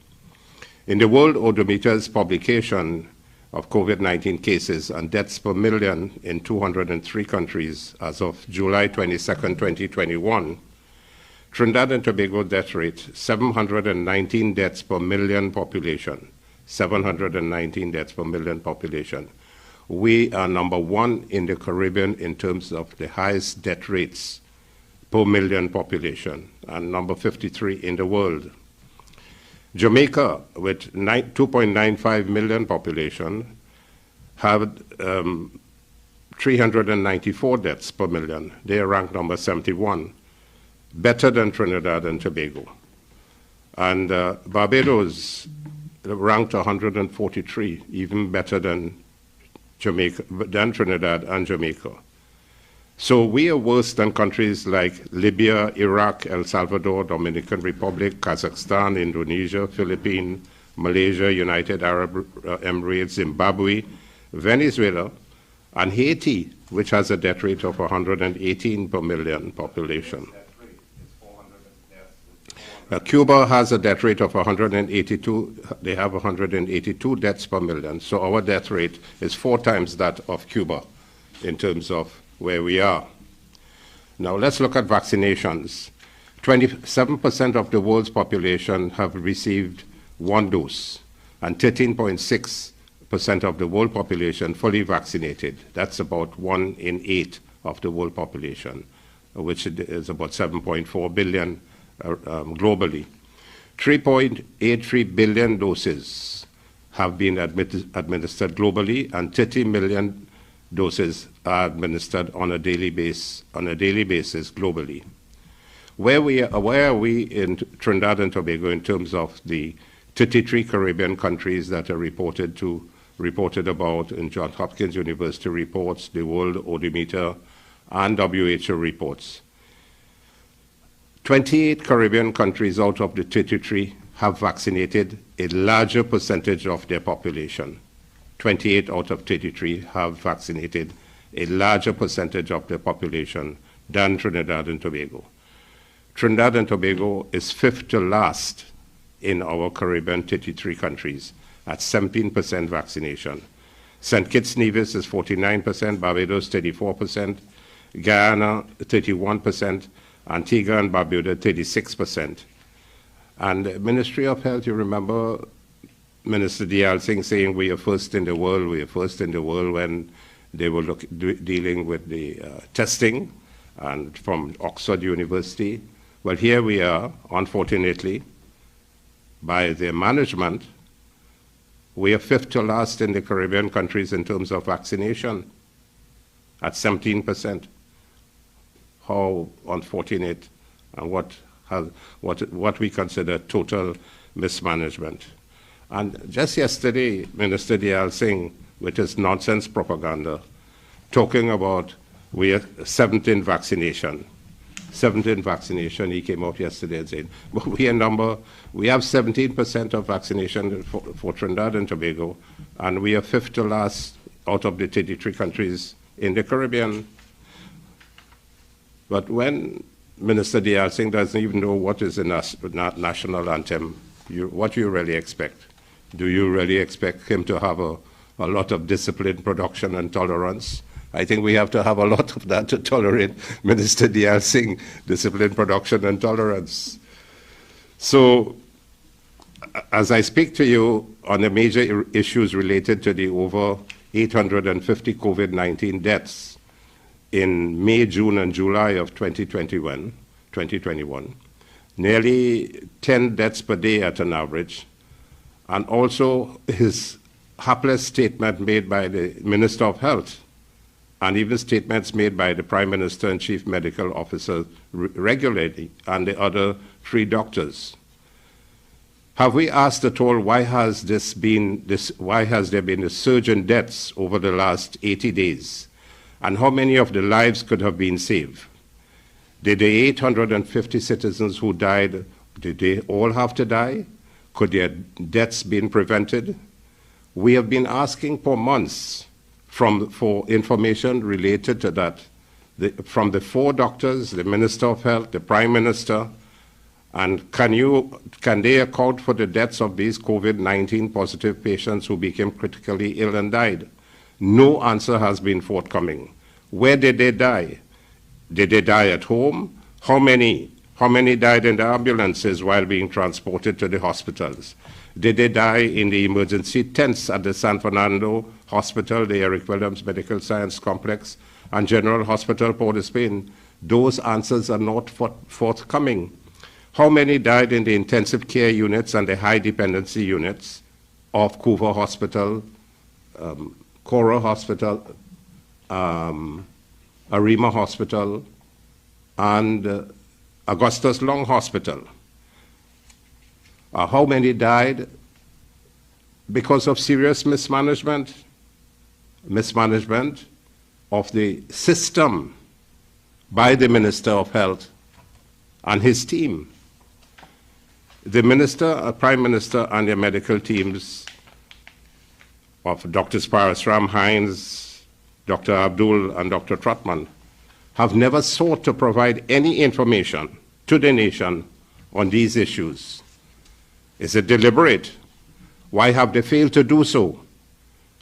In the World Odometer's publication of COVID-19 cases and deaths per million in 203 countries as of July 22nd, 2021, Trinidad and Tobago death rate, 719 deaths per million population. 719 deaths per million population. We are number one in the Caribbean in terms of the highest death rates per million population, and number 53 in the world. Jamaica, with 2.95 million population, had 394 deaths per million. They are ranked number 71, better than Trinidad and Tobago. And Barbados ranked 143, even better than Trinidad and Jamaica. So we are worse than countries like Libya, Iraq, El Salvador, Dominican Republic, Kazakhstan, Indonesia, Philippines, Malaysia, United Arab Emirates, Zimbabwe, Venezuela, and Haiti, which has a death rate of 118 per million population. Cuba has a death rate of 182. They have 182 deaths per million. So our death rate is 4 times that of Cuba in terms of where we are. Now let's look at vaccinations. 27% of the world's population have received 1 dose, and 13.6% of the world population fully vaccinated. That's about 1 in 8 of the world population, which is about 7.4 billion globally. 3.83 billion doses have been administered globally, and 30 million doses are administered on a daily basis globally. Where are we in Trinidad and Tobago in terms of the 33 Caribbean countries that are reported about in Johns Hopkins University reports, the World Odometer, and WHO reports? 28 Caribbean countries out of the 33 have vaccinated a larger percentage of their population. 28 out of 33 have vaccinated a larger percentage of their population than Trinidad and Tobago. Trinidad and Tobago is 5th to last in our Caribbean 33 countries at 17% vaccination. St. Kitts Nevis is 49%, Barbados 34%, Guyana 31%, Antigua and Barbuda 36%. And the Ministry of Health, you remember Minister Diyal Singh saying we are first in the world, when they were dealing with the testing and from Oxford University. Well, here we are, unfortunately, by their management, we are 5th to last in the Caribbean countries in terms of vaccination at 17%. How unfortunate, and what we consider total mismanagement. And just yesterday, Minister Dayal Singh, with his nonsense propaganda, talking about we are 17 vaccination. 17 vaccination, he came out yesterday and said, but we have 17% of vaccination for Trinidad and Tobago, and we are fifth to last out of the 33 countries in the Caribbean. But when Minister Dayal Singh doesn't even know what is the national anthem, what do you really expect? Do you really expect him to have a lot of discipline, production, and tolerance? I think we have to have a lot of that to tolerate Minister Dayal Singh, discipline, production, and tolerance. So, as I speak to you on the major issues related to the over 850 COVID-19 deaths in May, June, and July of 2021, nearly 10 deaths per day at an average, and also his hapless statement made by the Minister of Health, and even statements made by the Prime Minister and Chief Medical Officer regularly, and the other 3 doctors. Have we asked at all why has there been a surge in deaths over the last 80 days? And how many of the lives could have been saved? Did the 850 citizens who died, did they all have to die? Could their deaths been prevented? We have been asking for months for information related to that, from the 4 doctors, the Minister of Health, the Prime Minister, and can they account for the deaths of these COVID-19 positive patients who became critically ill and died? No answer has been forthcoming. Where did they die? Did they die at home? How many died in the ambulances while being transported to the hospitals? Did they die in the emergency tents at the San Fernando Hospital, the Eric Williams Medical Science Complex, and General Hospital, Port of Spain? Those answers are not forthcoming. How many died in the intensive care units and the high dependency units of Couva Hospital, Cora Hospital, Arima Hospital, and Augustus Long Hospital? How many died because of serious mismanagement of the system by the Minister of Health and his team? The Minister, Prime Minister, and their medical teams of Drs. Parasram, Hines, Dr. Abdul, and Dr. Trotman have never sought to provide any information to the nation on these issues. Is it deliberate? Why have they failed to do so?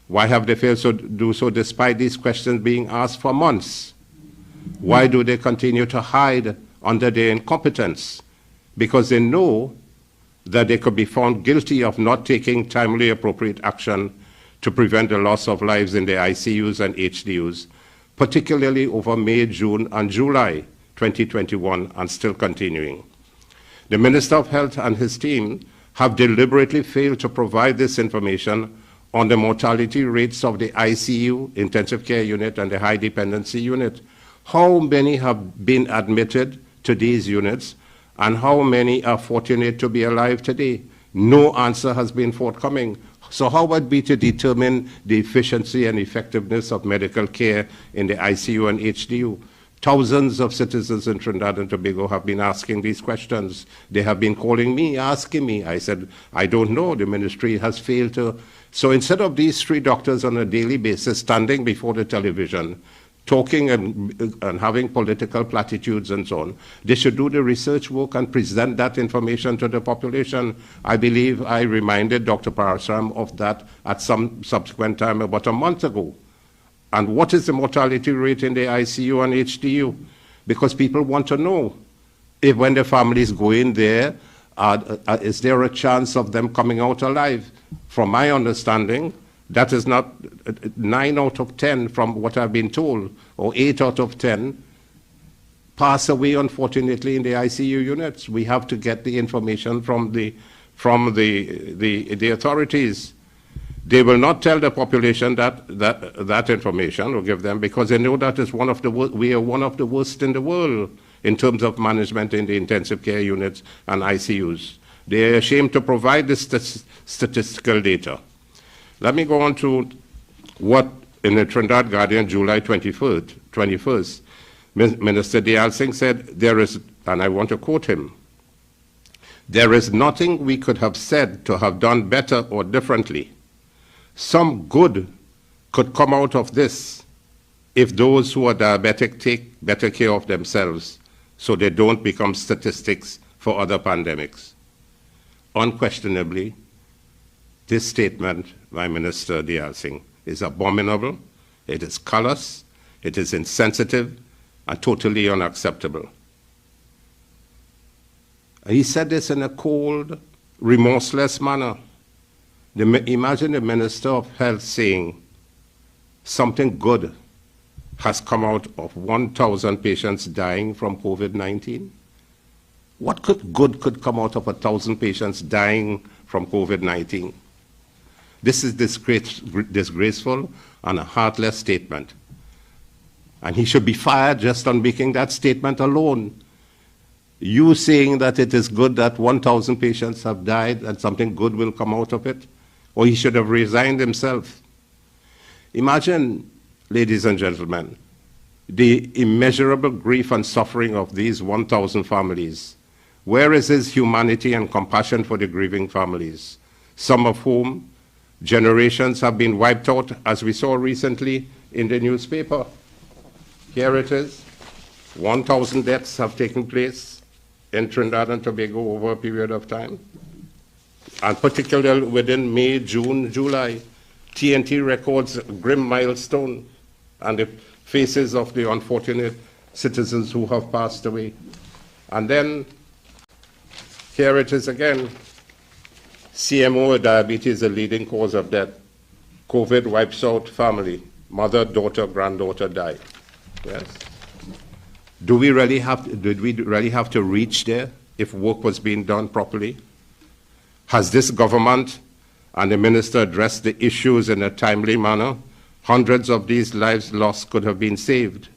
Why have they failed to do so despite these questions being asked for months? Why do they continue to hide under their incompetence? Because they know that they could be found guilty of not taking timely appropriate action to prevent the loss of lives in the ICUs and HDUs, particularly over May, June, and July 2021, and still continuing. The Minister of Health and his team have deliberately failed to provide this information on the mortality rates of the ICU, intensive care unit, and the high dependency unit. How many have been admitted to these units, and how many are fortunate to be alive today? No answer has been forthcoming. So how would we to determine the efficiency and effectiveness of medical care in the ICU and HDU? Thousands of citizens in Trinidad and Tobago have been asking these questions. They have been calling me, asking me. I said, I don't know. The ministry has failed to. So instead of these 3 doctors on a daily basis standing before the television, talking and having political platitudes and so on, they should do the research work and present that information to the population. I believe I reminded Dr. Parasram of that at some subsequent time about a month ago. And what is the mortality rate in the ICU and HDU? Because people want to know if when the families go in there, is there a chance of them coming out alive? From my understanding, that is not 9 out of 10 from what I've been told, or 8 out of 10 pass away, unfortunately, in the ICU units. We have to get the information from the authorities. They will not tell the population that information or give them, because they know that is we are one of the worst in the world in terms of management in the intensive care units and ICUs. They are ashamed to provide this statistical data. Let me go on to what in the Trinidad Guardian, July 21st, Minister Dayal Singh said, there is, and I want to quote him, "There is nothing we could have said to have done better or differently. Some good could come out of this if those who are diabetic take better care of themselves so they don't become statistics for other pandemics." Unquestionably, this statement by Minister Dayal Singh is abominable, it is callous, it is insensitive, and totally unacceptable. He said this in a cold, remorseless manner. Imagine the Minister of Health saying something good has come out of 1,000 patients dying from COVID-19. What good could come out of 1,000 patients dying from COVID-19? This is disgraceful and a heartless statement. And he should be fired just on making that statement alone. You saying that it is good that 1,000 patients have died and something good will come out of it, or he should have resigned himself. Imagine, ladies and gentlemen, the immeasurable grief and suffering of these 1,000 families. Where is his humanity and compassion for the grieving families, some of whom generations have been wiped out, as we saw recently in the newspaper? Here it is, 1,000 deaths have taken place in Trinidad and Tobago over a period of time. And particularly within May, June, July, TNT records a grim milestone and the faces of the unfortunate citizens who have passed away. And then, here it is again, CMO, diabetes, the leading cause of death. COVID wipes out family. Mother, daughter, granddaughter die. Yes. Did we really have to reach there if work was being done properly? Has this government and the minister addressed the issues in a timely manner? Hundreds of these lives lost could have been saved.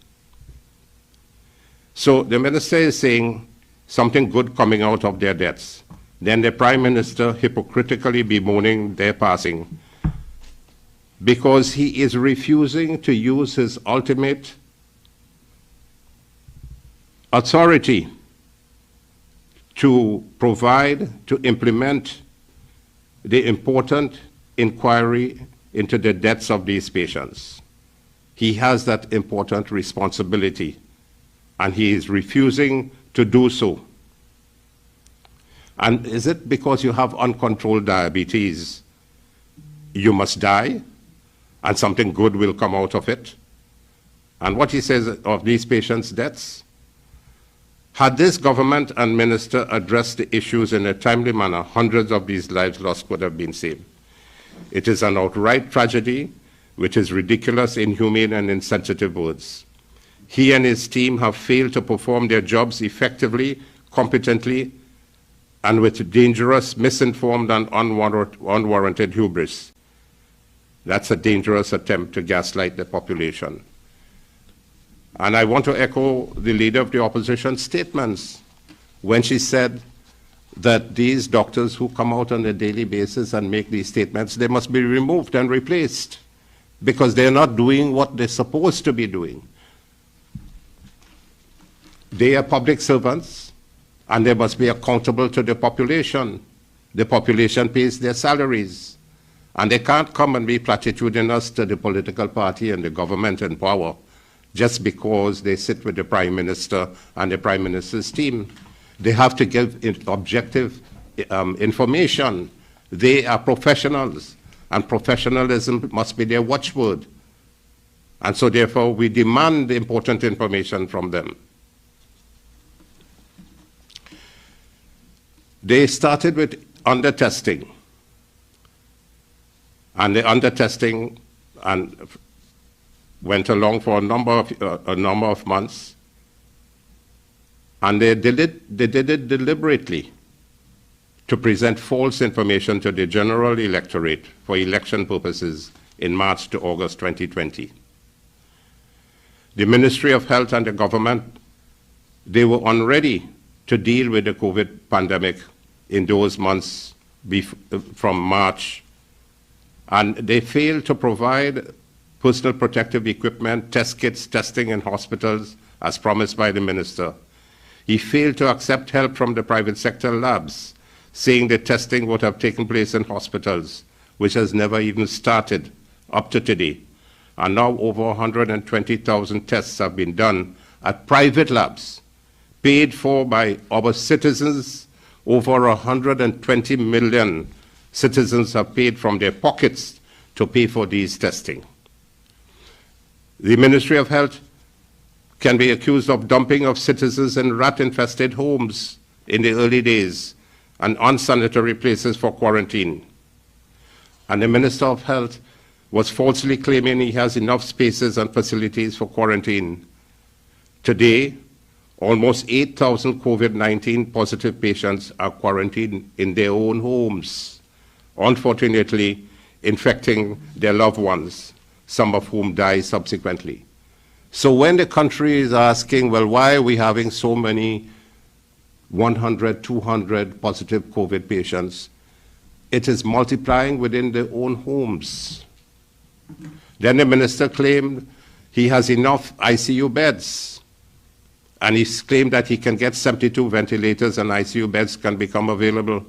So the minister is saying something good coming out of their deaths. Then the prime minister hypocritically bemoaning their passing because he is refusing to use his ultimate authority to provide, to implement the important inquiry into the deaths of these patients. He has that important responsibility, and he is refusing to do so. And is it because you have uncontrolled diabetes, you must die, and something good will come out of it? And what he says of these patients' deaths, had this government and minister addressed the issues in a timely manner, hundreds of these lives lost could have been saved. It is an outright tragedy, which is ridiculous, inhumane, and insensitive words. He and his team have failed to perform their jobs effectively, competently, and with dangerous, misinformed, and unwarranted hubris. That's a dangerous attempt to gaslight the population. And I want to echo the leader of the opposition statements when she said that these doctors who come out on a daily basis and make these statements, they must be removed and replaced because they're not doing what they're supposed to be doing. They are public servants and they must be accountable to the population. The population pays their salaries and they can't come and be platitudinous to the political party and the government in power just because they sit with the Prime Minister and the Prime Minister's team. They have to give objective information. They are professionals, and professionalism must be their watchword. And so therefore, we demand important information from them. They started with under-testing. And the under-testing went along for a number of months, and they did it deliberately to present false information to the general electorate for election purposes in March to August 2020. The Ministry of Health and the government, they were unready to deal with the COVID pandemic in those months from March. And they failed to provide personal protective equipment, test kits, testing in hospitals, as promised by the minister. He failed to accept help from the private sector labs, saying the testing would have taken place in hospitals, which has never even started up to today. And now over 120,000 tests have been done at private labs, paid for by our citizens. Over 120 million citizens have paid from their pockets to pay for these testing. The Ministry of Health can be accused of dumping of citizens in rat-infested homes in the early days and unsanitary places for quarantine. And the Minister of Health was falsely claiming he has enough spaces and facilities for quarantine. Today, almost 8,000 COVID-19 positive patients are quarantined in their own homes, unfortunately infecting their loved ones, some of whom die subsequently. So when the country is asking, well, why are we having so many 100, 200 positive COVID patients, it is multiplying within their own homes. Then the minister claimed he has enough ICU beds, and he claimed that he can get 72 ventilators and ICU beds can become available.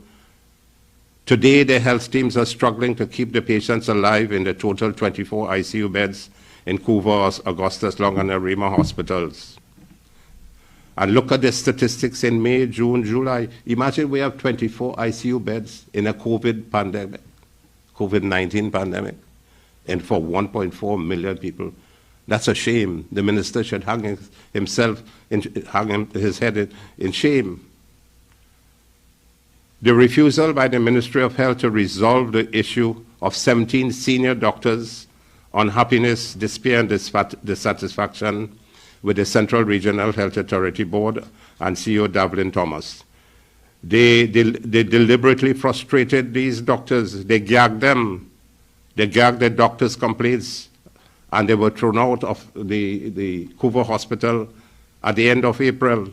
Today, the health teams are struggling to keep the patients alive in the total 24 ICU beds in Couva, Augustus, Long and Arima hospitals. And look at the statistics in May, June, July. Imagine we have 24 ICU beds in a COVID pandemic, COVID-19 pandemic, and for 1.4 million people. That's a shame. The minister should hang his head in shame. The refusal by the Ministry of Health to resolve the issue of 17 senior doctors' unhappiness, despair, and dissatisfaction with the Central Regional Health Authority Board and CEO Davlin Thomas. They deliberately frustrated these doctors. They gagged them. They gagged the doctors' complaints, and they were thrown out of the Couva Hospital at the end of April,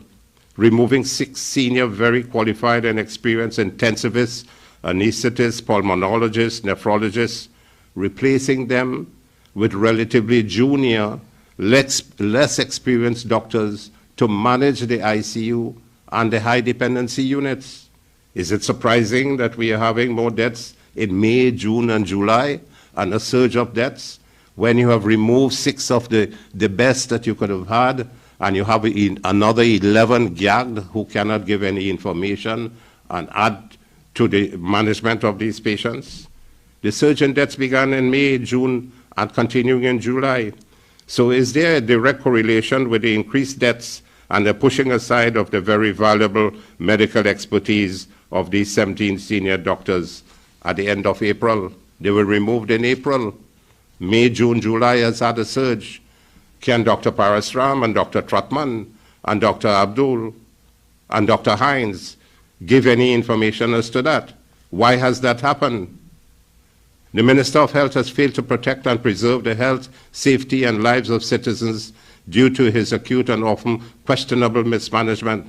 removing 6 senior, very qualified and experienced intensivists, anesthetists, pulmonologists, nephrologists, replacing them with relatively junior, less experienced doctors to manage the ICU and the high dependency units. Is it surprising that we are having more deaths in May, June, and July, and a surge of deaths, when you have removed 6 of the best that you could have had, and you have another 11 gagged who cannot give any information and add to the management of these patients? The surge in deaths began in May, June, and continuing in July. So is there a direct correlation with the increased deaths and the pushing aside of the very valuable medical expertise of these 17 senior doctors at the end of April? They were removed in April. May, June, July has had a surge. Can Dr. Parasram and Dr. Trotman and Dr. Abdul and Dr. Hines give any information as to that? Why has that happened? The Minister of Health has failed to protect and preserve the health, safety, and lives of citizens due to his acute and often questionable mismanagement.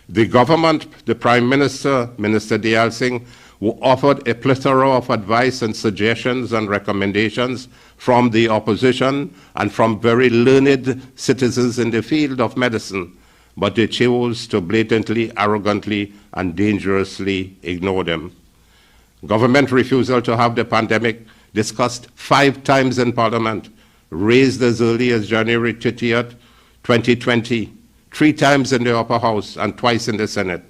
The government, the Prime Minister, Minister Dayal Singh, who offered a plethora of advice and suggestions and recommendations from the opposition and from very learned citizens in the field of medicine, but they chose to blatantly, arrogantly, and dangerously ignore them. Government refusal to have the pandemic discussed 5 times in Parliament, raised as early as January 30th, 2020, 3 times in the upper house and twice in the Senate.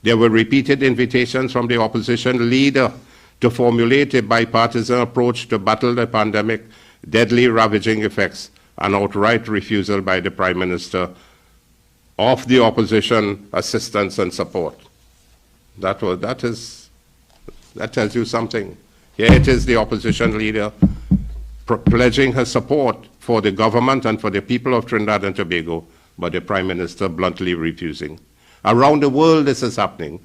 There were repeated invitations from the opposition leader to formulate a bipartisan approach to battle the pandemic, deadly ravaging effects, and outright refusal by the Prime Minister of the opposition assistance and support. That tells you something. Here it is, the opposition leader pledging her support for the government and for the people of Trinidad and Tobago, but the Prime Minister bluntly refusing. Around the world this is happening.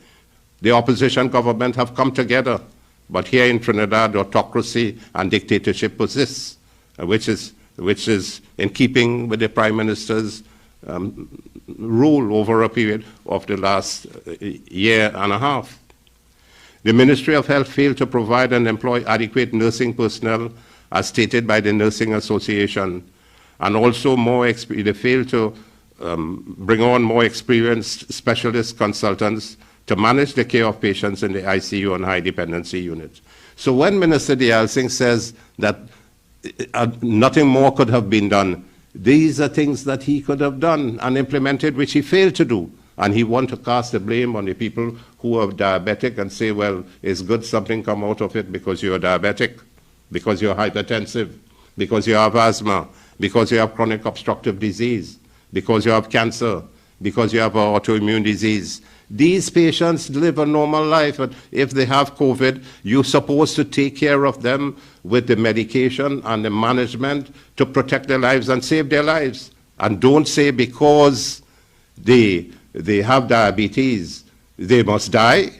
The opposition government have come together, but here in Trinidad, autocracy and dictatorship persists, which is in keeping with the Prime Minister's rule over a period of the last year and a half. The Ministry of Health failed to provide and employ adequate nursing personnel, as stated by the Nursing Association, and also they failed to bring on more experienced specialist consultants to manage the care of patients in the ICU and high dependency units. So when Minister Dayal Singh says that nothing more could have been done, these are things that he could have done and implemented, which he failed to do. And he wants to cast the blame on the people who are diabetic and say, well, it's good something come out of it because you're diabetic, because you're hypertensive, because you have asthma, because you have chronic obstructive disease, because you have cancer, because you have an autoimmune disease. These patients live a normal life, but if they have COVID, you're supposed to take care of them with the medication and the management to protect their lives and save their lives. And don't say because they have diabetes, they must die.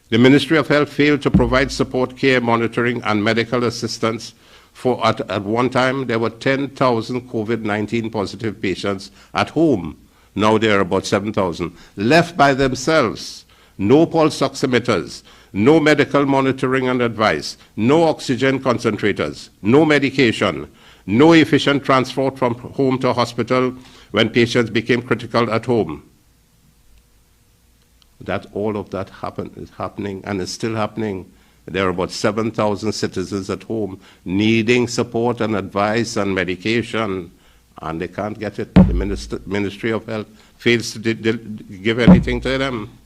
The Ministry of Health failed to provide support, care, monitoring, and medical assistance for at one time there were 10,000 COVID-19 positive patients at home. Now there are about 7,000 left by themselves. No pulse oximeters, no medical monitoring and advice, no oxygen concentrators, no medication, no efficient transport from home to hospital when patients became critical at home. That all of that is happening and is still happening. There are about 7,000 citizens at home needing support and advice and medication, and they can't get it. The Ministry of Health fails to give anything to them.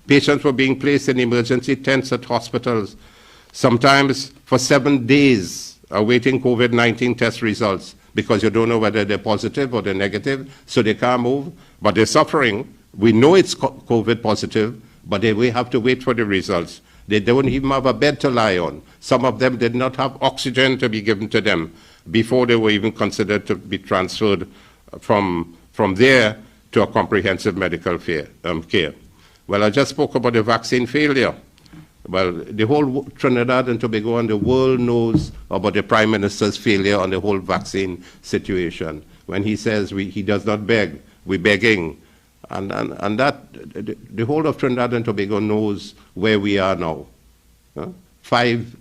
Patients were being placed in emergency tents at hospitals, sometimes for 7 days, awaiting COVID-19 test results, because you don't know whether they're positive or they're negative, so they can't move, but they're suffering. We know it's COVID positive, but we have to wait for the results. They don't even have a bed to lie on. Some of them did not have oxygen to be given to them before they were even considered to be transferred from there to a comprehensive medical care. Well, I just spoke about the vaccine failure. Well, the whole Trinidad and Tobago and the world knows about the Prime Minister's failure on the whole vaccine situation. When he says he does not beg, we're begging. And that, the whole of Trinidad and Tobago knows where we are now. Five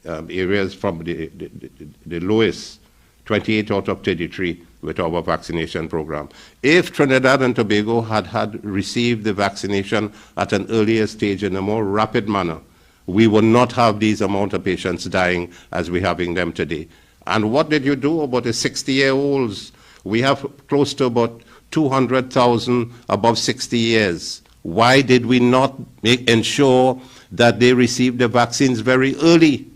areas from the lowest, 28 out of 33 with our vaccination program. If Trinidad and Tobago had received the vaccination at an earlier stage in a more rapid manner, we would not have these amount of patients dying as we're having them today. And what did you do about the 60-year-olds? We have close to about 200,000 above 60 years. Why did we not ensure that they received the vaccines very early?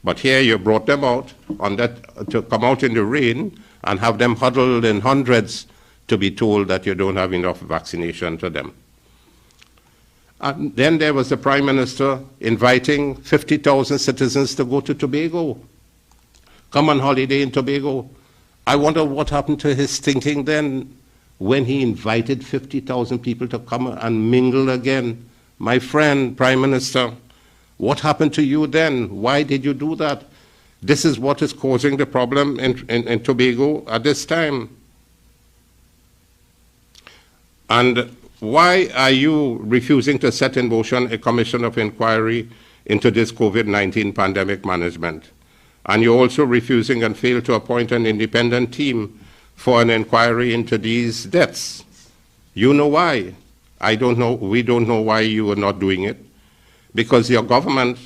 But here you brought them out on that to come out in the rain and have them huddled in hundreds to be told that you don't have enough vaccination for them. And then there was the Prime Minister inviting 50,000 citizens to go to Tobago. Come on holiday in Tobago. I wonder what happened to his thinking then when he invited 50,000 people to come and mingle again. My friend, Prime Minister, what happened to you then? Why did you do that? This is what is causing the problem in Tobago at this time. And why are you refusing to set in motion a commission of inquiry into this COVID-19 pandemic management? And you're also refusing and fail to appoint an independent team for an inquiry into these deaths. You know why. I don't know, we don't know why you are not doing it. Because your government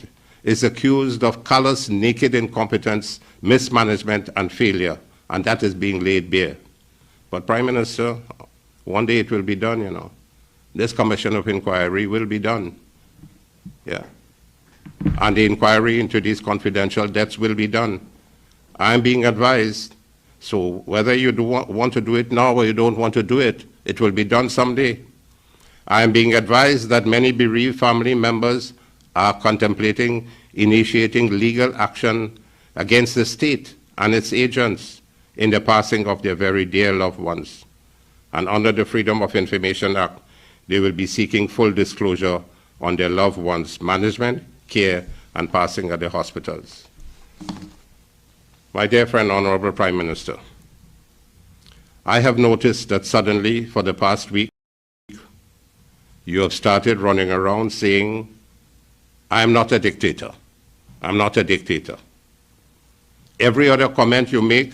is accused of callous, naked incompetence, mismanagement, and failure, and that is being laid bare. But Prime Minister, one day it will be done, you know. This commission of inquiry will be done. Yeah. And the inquiry into these confidential deaths will be done. I'm being advised, so whether you want to do it now or you don't want to do it, it will be done someday. I am being advised that many bereaved family members are contemplating initiating legal action against the state and its agents in the passing of their very dear loved ones. And under the Freedom of Information Act, they will be seeking full disclosure on their loved ones' management, care, and passing at the hospitals. My dear friend, Honorable Prime Minister, I have noticed that suddenly, for the past week, you have started running around saying, I am not a dictator. I'm not a dictator. Every other comment you make,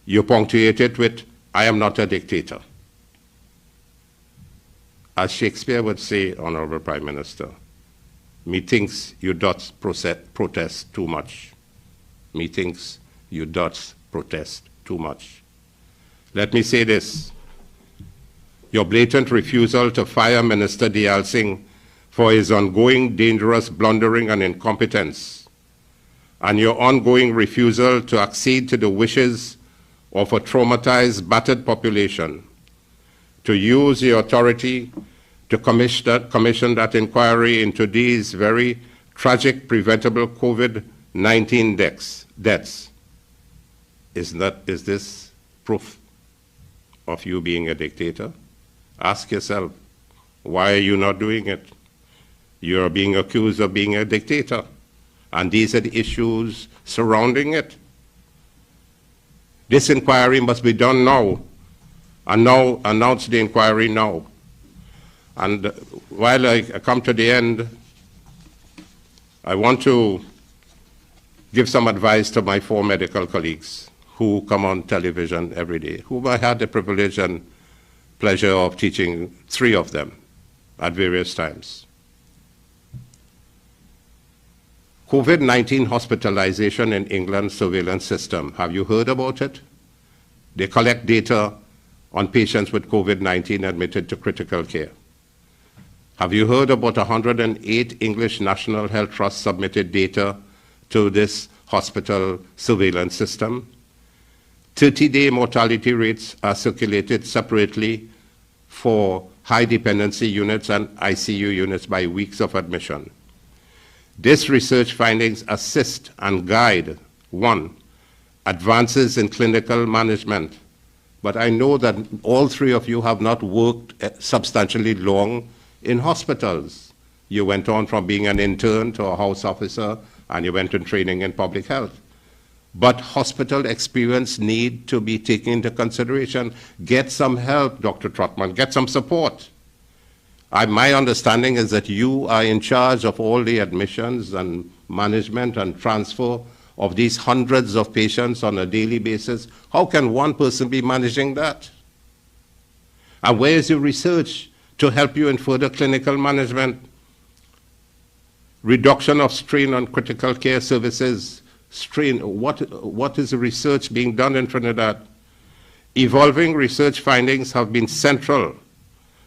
you punctuate it with, I am not a dictator. As Shakespeare would say, Honorable Prime Minister, methinks you doth protest too much. Methinks you doth protest too much. Let me say this. Your blatant refusal to fire Minister Dayal Singh for his ongoing dangerous blundering and incompetence, and your ongoing refusal to accede to the wishes of a traumatized, battered population, to use your authority to commission that inquiry into these very tragic, preventable COVID-19 deaths. Is this proof of you being a dictator? Ask yourself, why are you not doing it? You're being accused of being a dictator, and these are the issues surrounding it. This inquiry must be done now, and now announce the inquiry now. And while I come to the end, I want to give some advice to my 4 medical colleagues who come on television every day, whom I had the privilege and pleasure of teaching 3 of them at various times. COVID-19 hospitalization in England surveillance system, have you heard about it? They collect data on patients with COVID-19 admitted to critical care. Have you heard about 108 English National Health Trust submitted data to this hospital surveillance system? 30-day mortality rates are circulated separately for high dependency units and ICU units by weeks of admission. This research findings assist and guide, 1, advances in clinical management. But I know that all 3 of you have not worked substantially long in hospitals. You went on from being an intern to a house officer, and you went in training in public health. But hospital experience need to be taken into consideration. Get some help, Dr. Trotman, get some support. My understanding is that you are in charge of all the admissions and management and transfer of these hundreds of patients on a daily basis. How can one person be managing that? And where is your research to help you in further clinical management? Reduction of strain on critical care services. Strain, what is the research being done in Trinidad? Evolving research findings have been central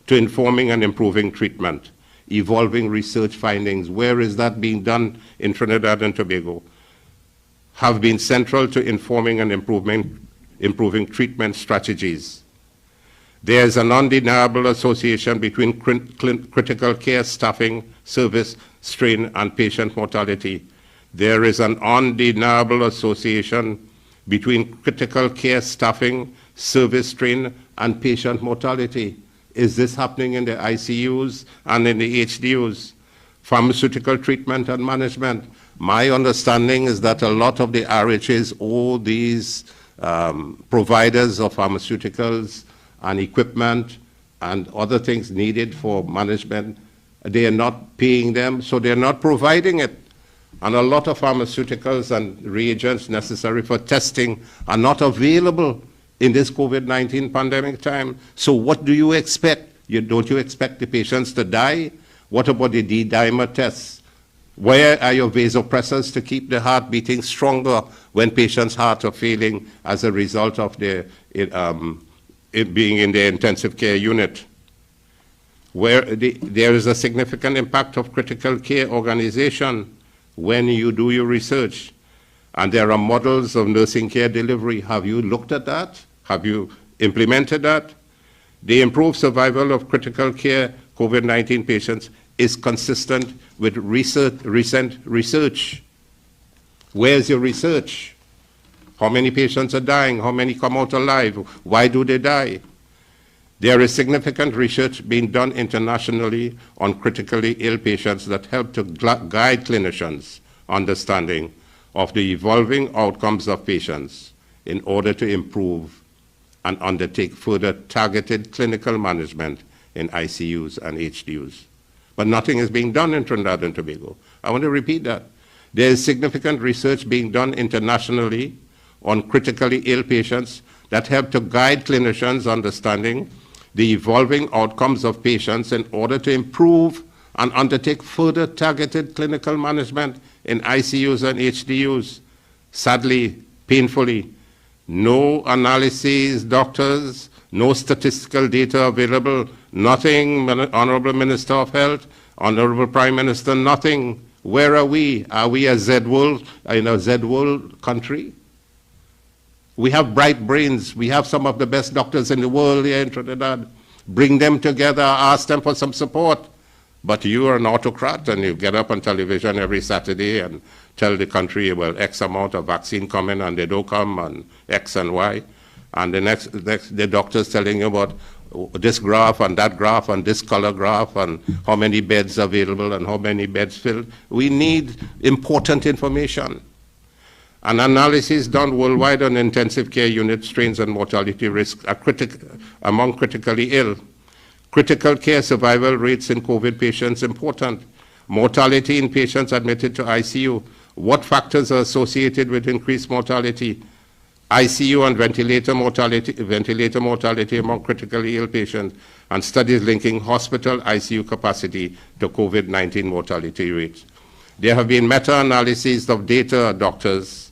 to informing and improving treatment. Evolving research findings, where is that being done in Trinidad and Tobago? Have been central to informing and improving treatment strategies. There is an undeniable association between critical care staffing, service strain, and patient mortality. There is an undeniable association between critical care staffing, service strain, and patient mortality. Is this happening in the ICUs and in the HDUs? Pharmaceutical treatment and management. My understanding is that a lot of the RHAs, all these providers of pharmaceuticals and equipment and other things needed for management, they are not paying them, so they're not providing it. And a lot of pharmaceuticals and reagents necessary for testing are not available in this COVID-19 pandemic time. So what do you expect? Don't you expect the patients to die? What about the D-dimer tests? Where are your vasopressors to keep the heart beating stronger when patients' hearts are failing as a result of it being in the intensive care unit? Where there is a significant impact of critical care organization when you do your research. And there are models of nursing care delivery. Have you looked at that? Have you implemented that? The improved survival of critical care COVID-19 patients is consistent with recent research. Where's your research? How many patients are dying? How many come out alive? Why do they die? There is significant research being done internationally on critically ill patients that help to guide clinicians' understanding of the evolving outcomes of patients in order to improve and undertake further targeted clinical management in ICUs and HDUs. But nothing is being done in Trinidad and Tobago. I want to repeat that. There is significant research being done internationally on critically ill patients that help to guide clinicians understanding the evolving outcomes of patients in order to improve and undertake further targeted clinical management in ICUs and HDUs. Sadly, painfully, no analyses, doctors, no statistical data available, nothing, Honorable Minister of Health, Honorable Prime Minister, nothing. Where are we? Are we a Z-world, in a Z-world country? We have bright brains. We have some of the best doctors in the world here in Trinidad. Bring them together, ask them for some support. But you are an autocrat and you get up on television every Saturday and tell the country, well, X amount of vaccine coming and they don't come and X and Y. And the doctor's telling you about this graph and that graph and this color graph and how many beds available and how many beds filled. We need important information. An analysis done worldwide on intensive care unit strains and mortality risks are among critically ill. Critical care survival rates in COVID patients important. Mortality in patients admitted to ICU. What factors are associated with increased mortality? ICU and ventilator mortality among critically ill patients, and studies linking hospital ICU capacity to COVID-19 mortality rates. There have been meta-analyses of data, doctors,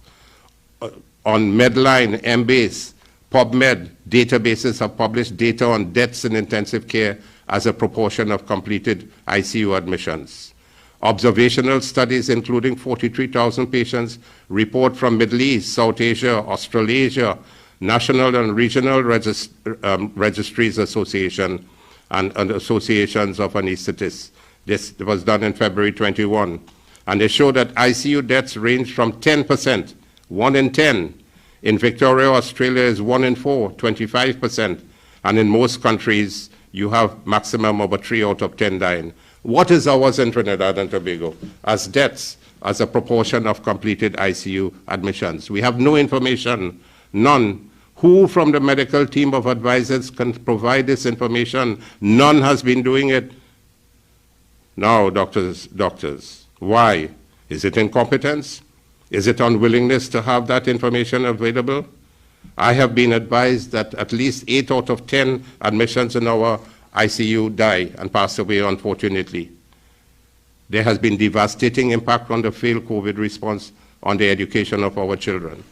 on Medline, Embase, PubMed databases have published data on deaths in intensive care as a proportion of completed ICU admissions. Observational studies, including 43,000 patients, report from Middle East, South Asia, Australasia, National and Regional Registries Association, and associations of anesthetists. This was done in February 21. And they show that ICU deaths range from 10%, 1 in 10. In Victoria, Australia is 1 in 4, 25%. And in most countries, you have maximum of 3 out of 10 dying. What is ours in Trinidad and Tobago as deaths as a proportion of completed ICU admissions? We have no information, none. Who from the medical team of advisors can provide this information? None has been doing it. Now, doctors, why? Is it incompetence? Is it unwillingness to have that information available? I have been advised that at least 8 out of 10 admissions in our ICU die and pass away, unfortunately. There has been devastating impact on the failed COVID response on the education of our children.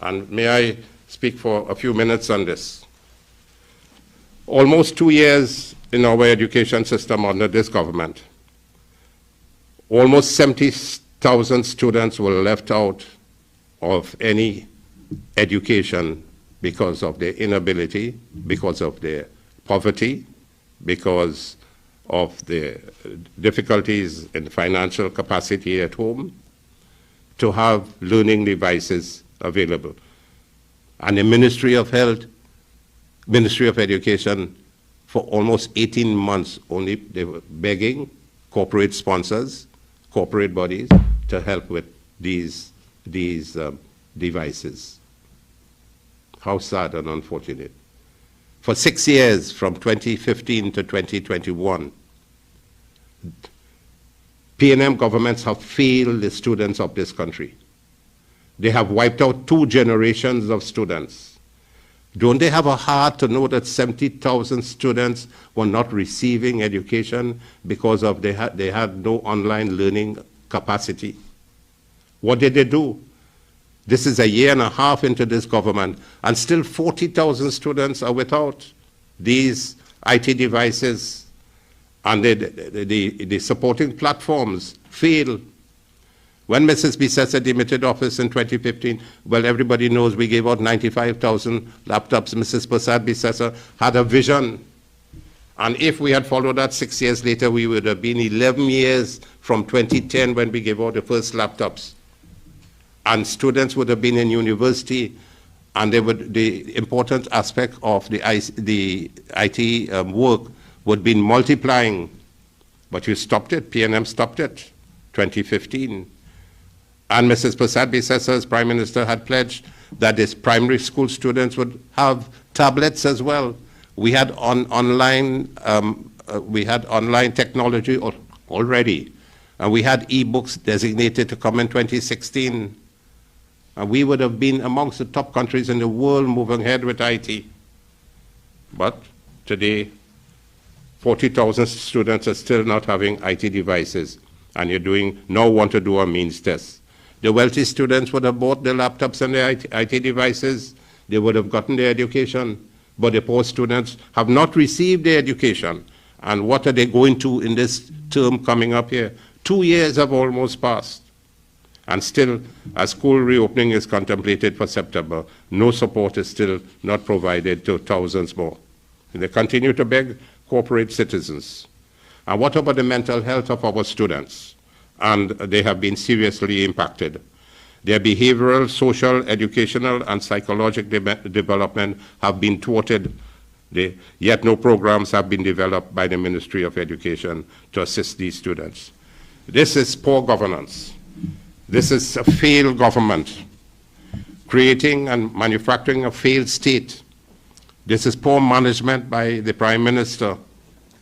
And may I speak for a few minutes on this? Almost 2 years in our education system under this government, almost 70,000 students were left out of any education because of their inability, because of their poverty, because of the difficulties in financial capacity at home, to have learning devices available. And the Ministry of Health, Ministry of Education, for almost 18 months only, they were begging corporate sponsors, corporate bodies, to help with these devices. How sad and unfortunate. For 6 years, from 2015 to 2021, P&M governments have failed the students of this country. They have wiped out 2 generations of students. Don't they have a heart to know that 70,000 students were not receiving education because of they had no online learning capacity? What did they do? This is a year and a half into this government, and still 40,000 students are without these IT devices, and the supporting platforms fail. When Mrs. Bissessa demitted office in 2015, well, everybody knows we gave out 95,000 laptops. Mrs. Prasad Bissessa had a vision. And if we had followed that 6 years later, we would have been 11 years from 2010 when we gave out the first laptops. And students would have been in university, and the important aspect of the IT work would be multiplying. But you stopped it, P&M stopped it, 2015. And Mrs. Prasad Bisesa, as Prime Minister, had pledged that his primary school students would have tablets as well. We had online technology already, and we had e-books designated to come in 2016. And we would have been amongst the top countries in the world moving ahead with IT. But today, 40,000 students are still not having IT devices, and now want to do a means test. The wealthy students would have bought their laptops and their IT devices. They would have gotten their education. But the poor students have not received their education. And what are they going to in this term coming up here? 2 years have almost passed. And still, as school reopening is contemplated for September, no support is still not provided to thousands more. And they continue to beg corporate citizens. And what about the mental health of our students? And they have been seriously impacted. Their behavioral, social, educational, and psychological development have been thwarted, yet no programs have been developed by the Ministry of Education to assist these students. This is poor governance. This is a failed government, creating and manufacturing a failed state. This is poor management by the Prime Minister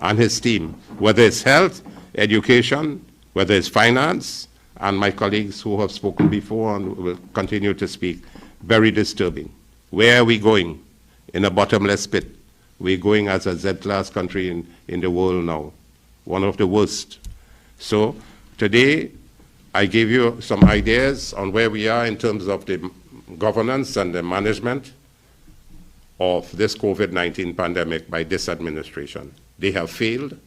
and his team, whether it's health, education, whether it's finance, and my colleagues who have spoken before and will continue to speak. Very disturbing. Where are we going? In a bottomless pit. We're going as a Z-class country in the world now, one of the worst. So today, I gave you some ideas on where we are in terms of the governance and the management of this COVID-19 pandemic by this administration. They have failed,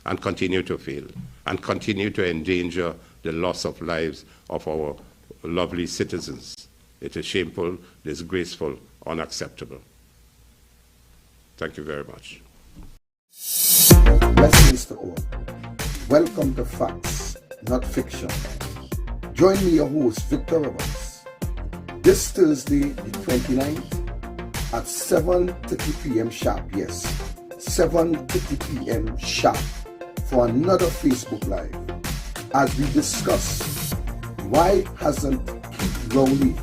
and continue to fail, and continue to endanger the loss of lives of our lovely citizens. It is shameful, disgraceful, unacceptable. Thank you very much. Blessings to all. Welcome to Facts, Not Fiction. Join me, your host, Victor Roberts, this Thursday, the 29th, at 7:30 p.m. sharp. Yes, 7:30 p.m. sharp for another Facebook Live as we discuss why hasn't Keith Rowley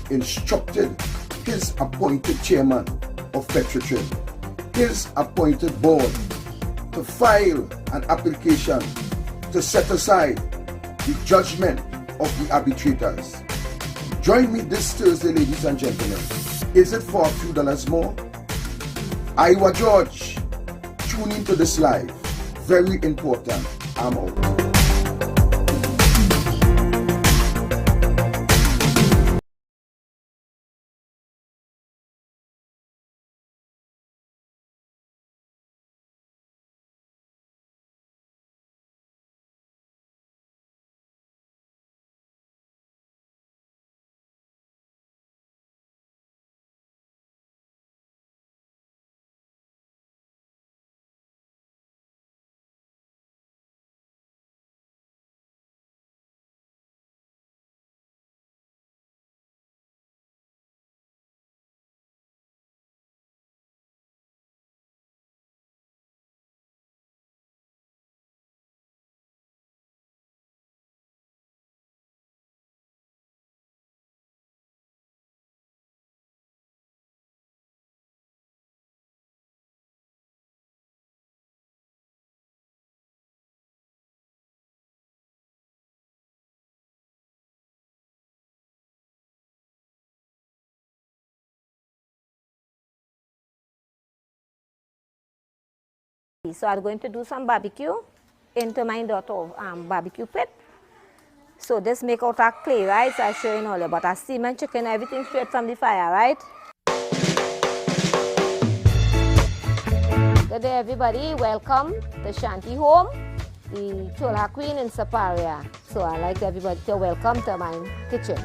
instructed his appointed chairman of Petrotrin, his appointed board, to file an application to set aside the judgment of the arbitrators. Join me this Thursday, ladies and gentlemen. Is it for a few dollars more? Iowa George, tune into this live. Very important. I'm out. So I'm going to do some barbecue into my daughter barbecue pit. So this make out a clay, right? So I show you all about a steam and chicken, everything straight from the fire, right? Good day, everybody. Welcome to Shanty Home, the Chola Queen in Saparia. So I'd like everybody to welcome to my kitchen.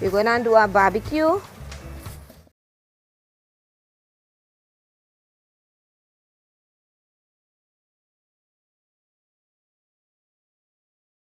We're going to do a barbecue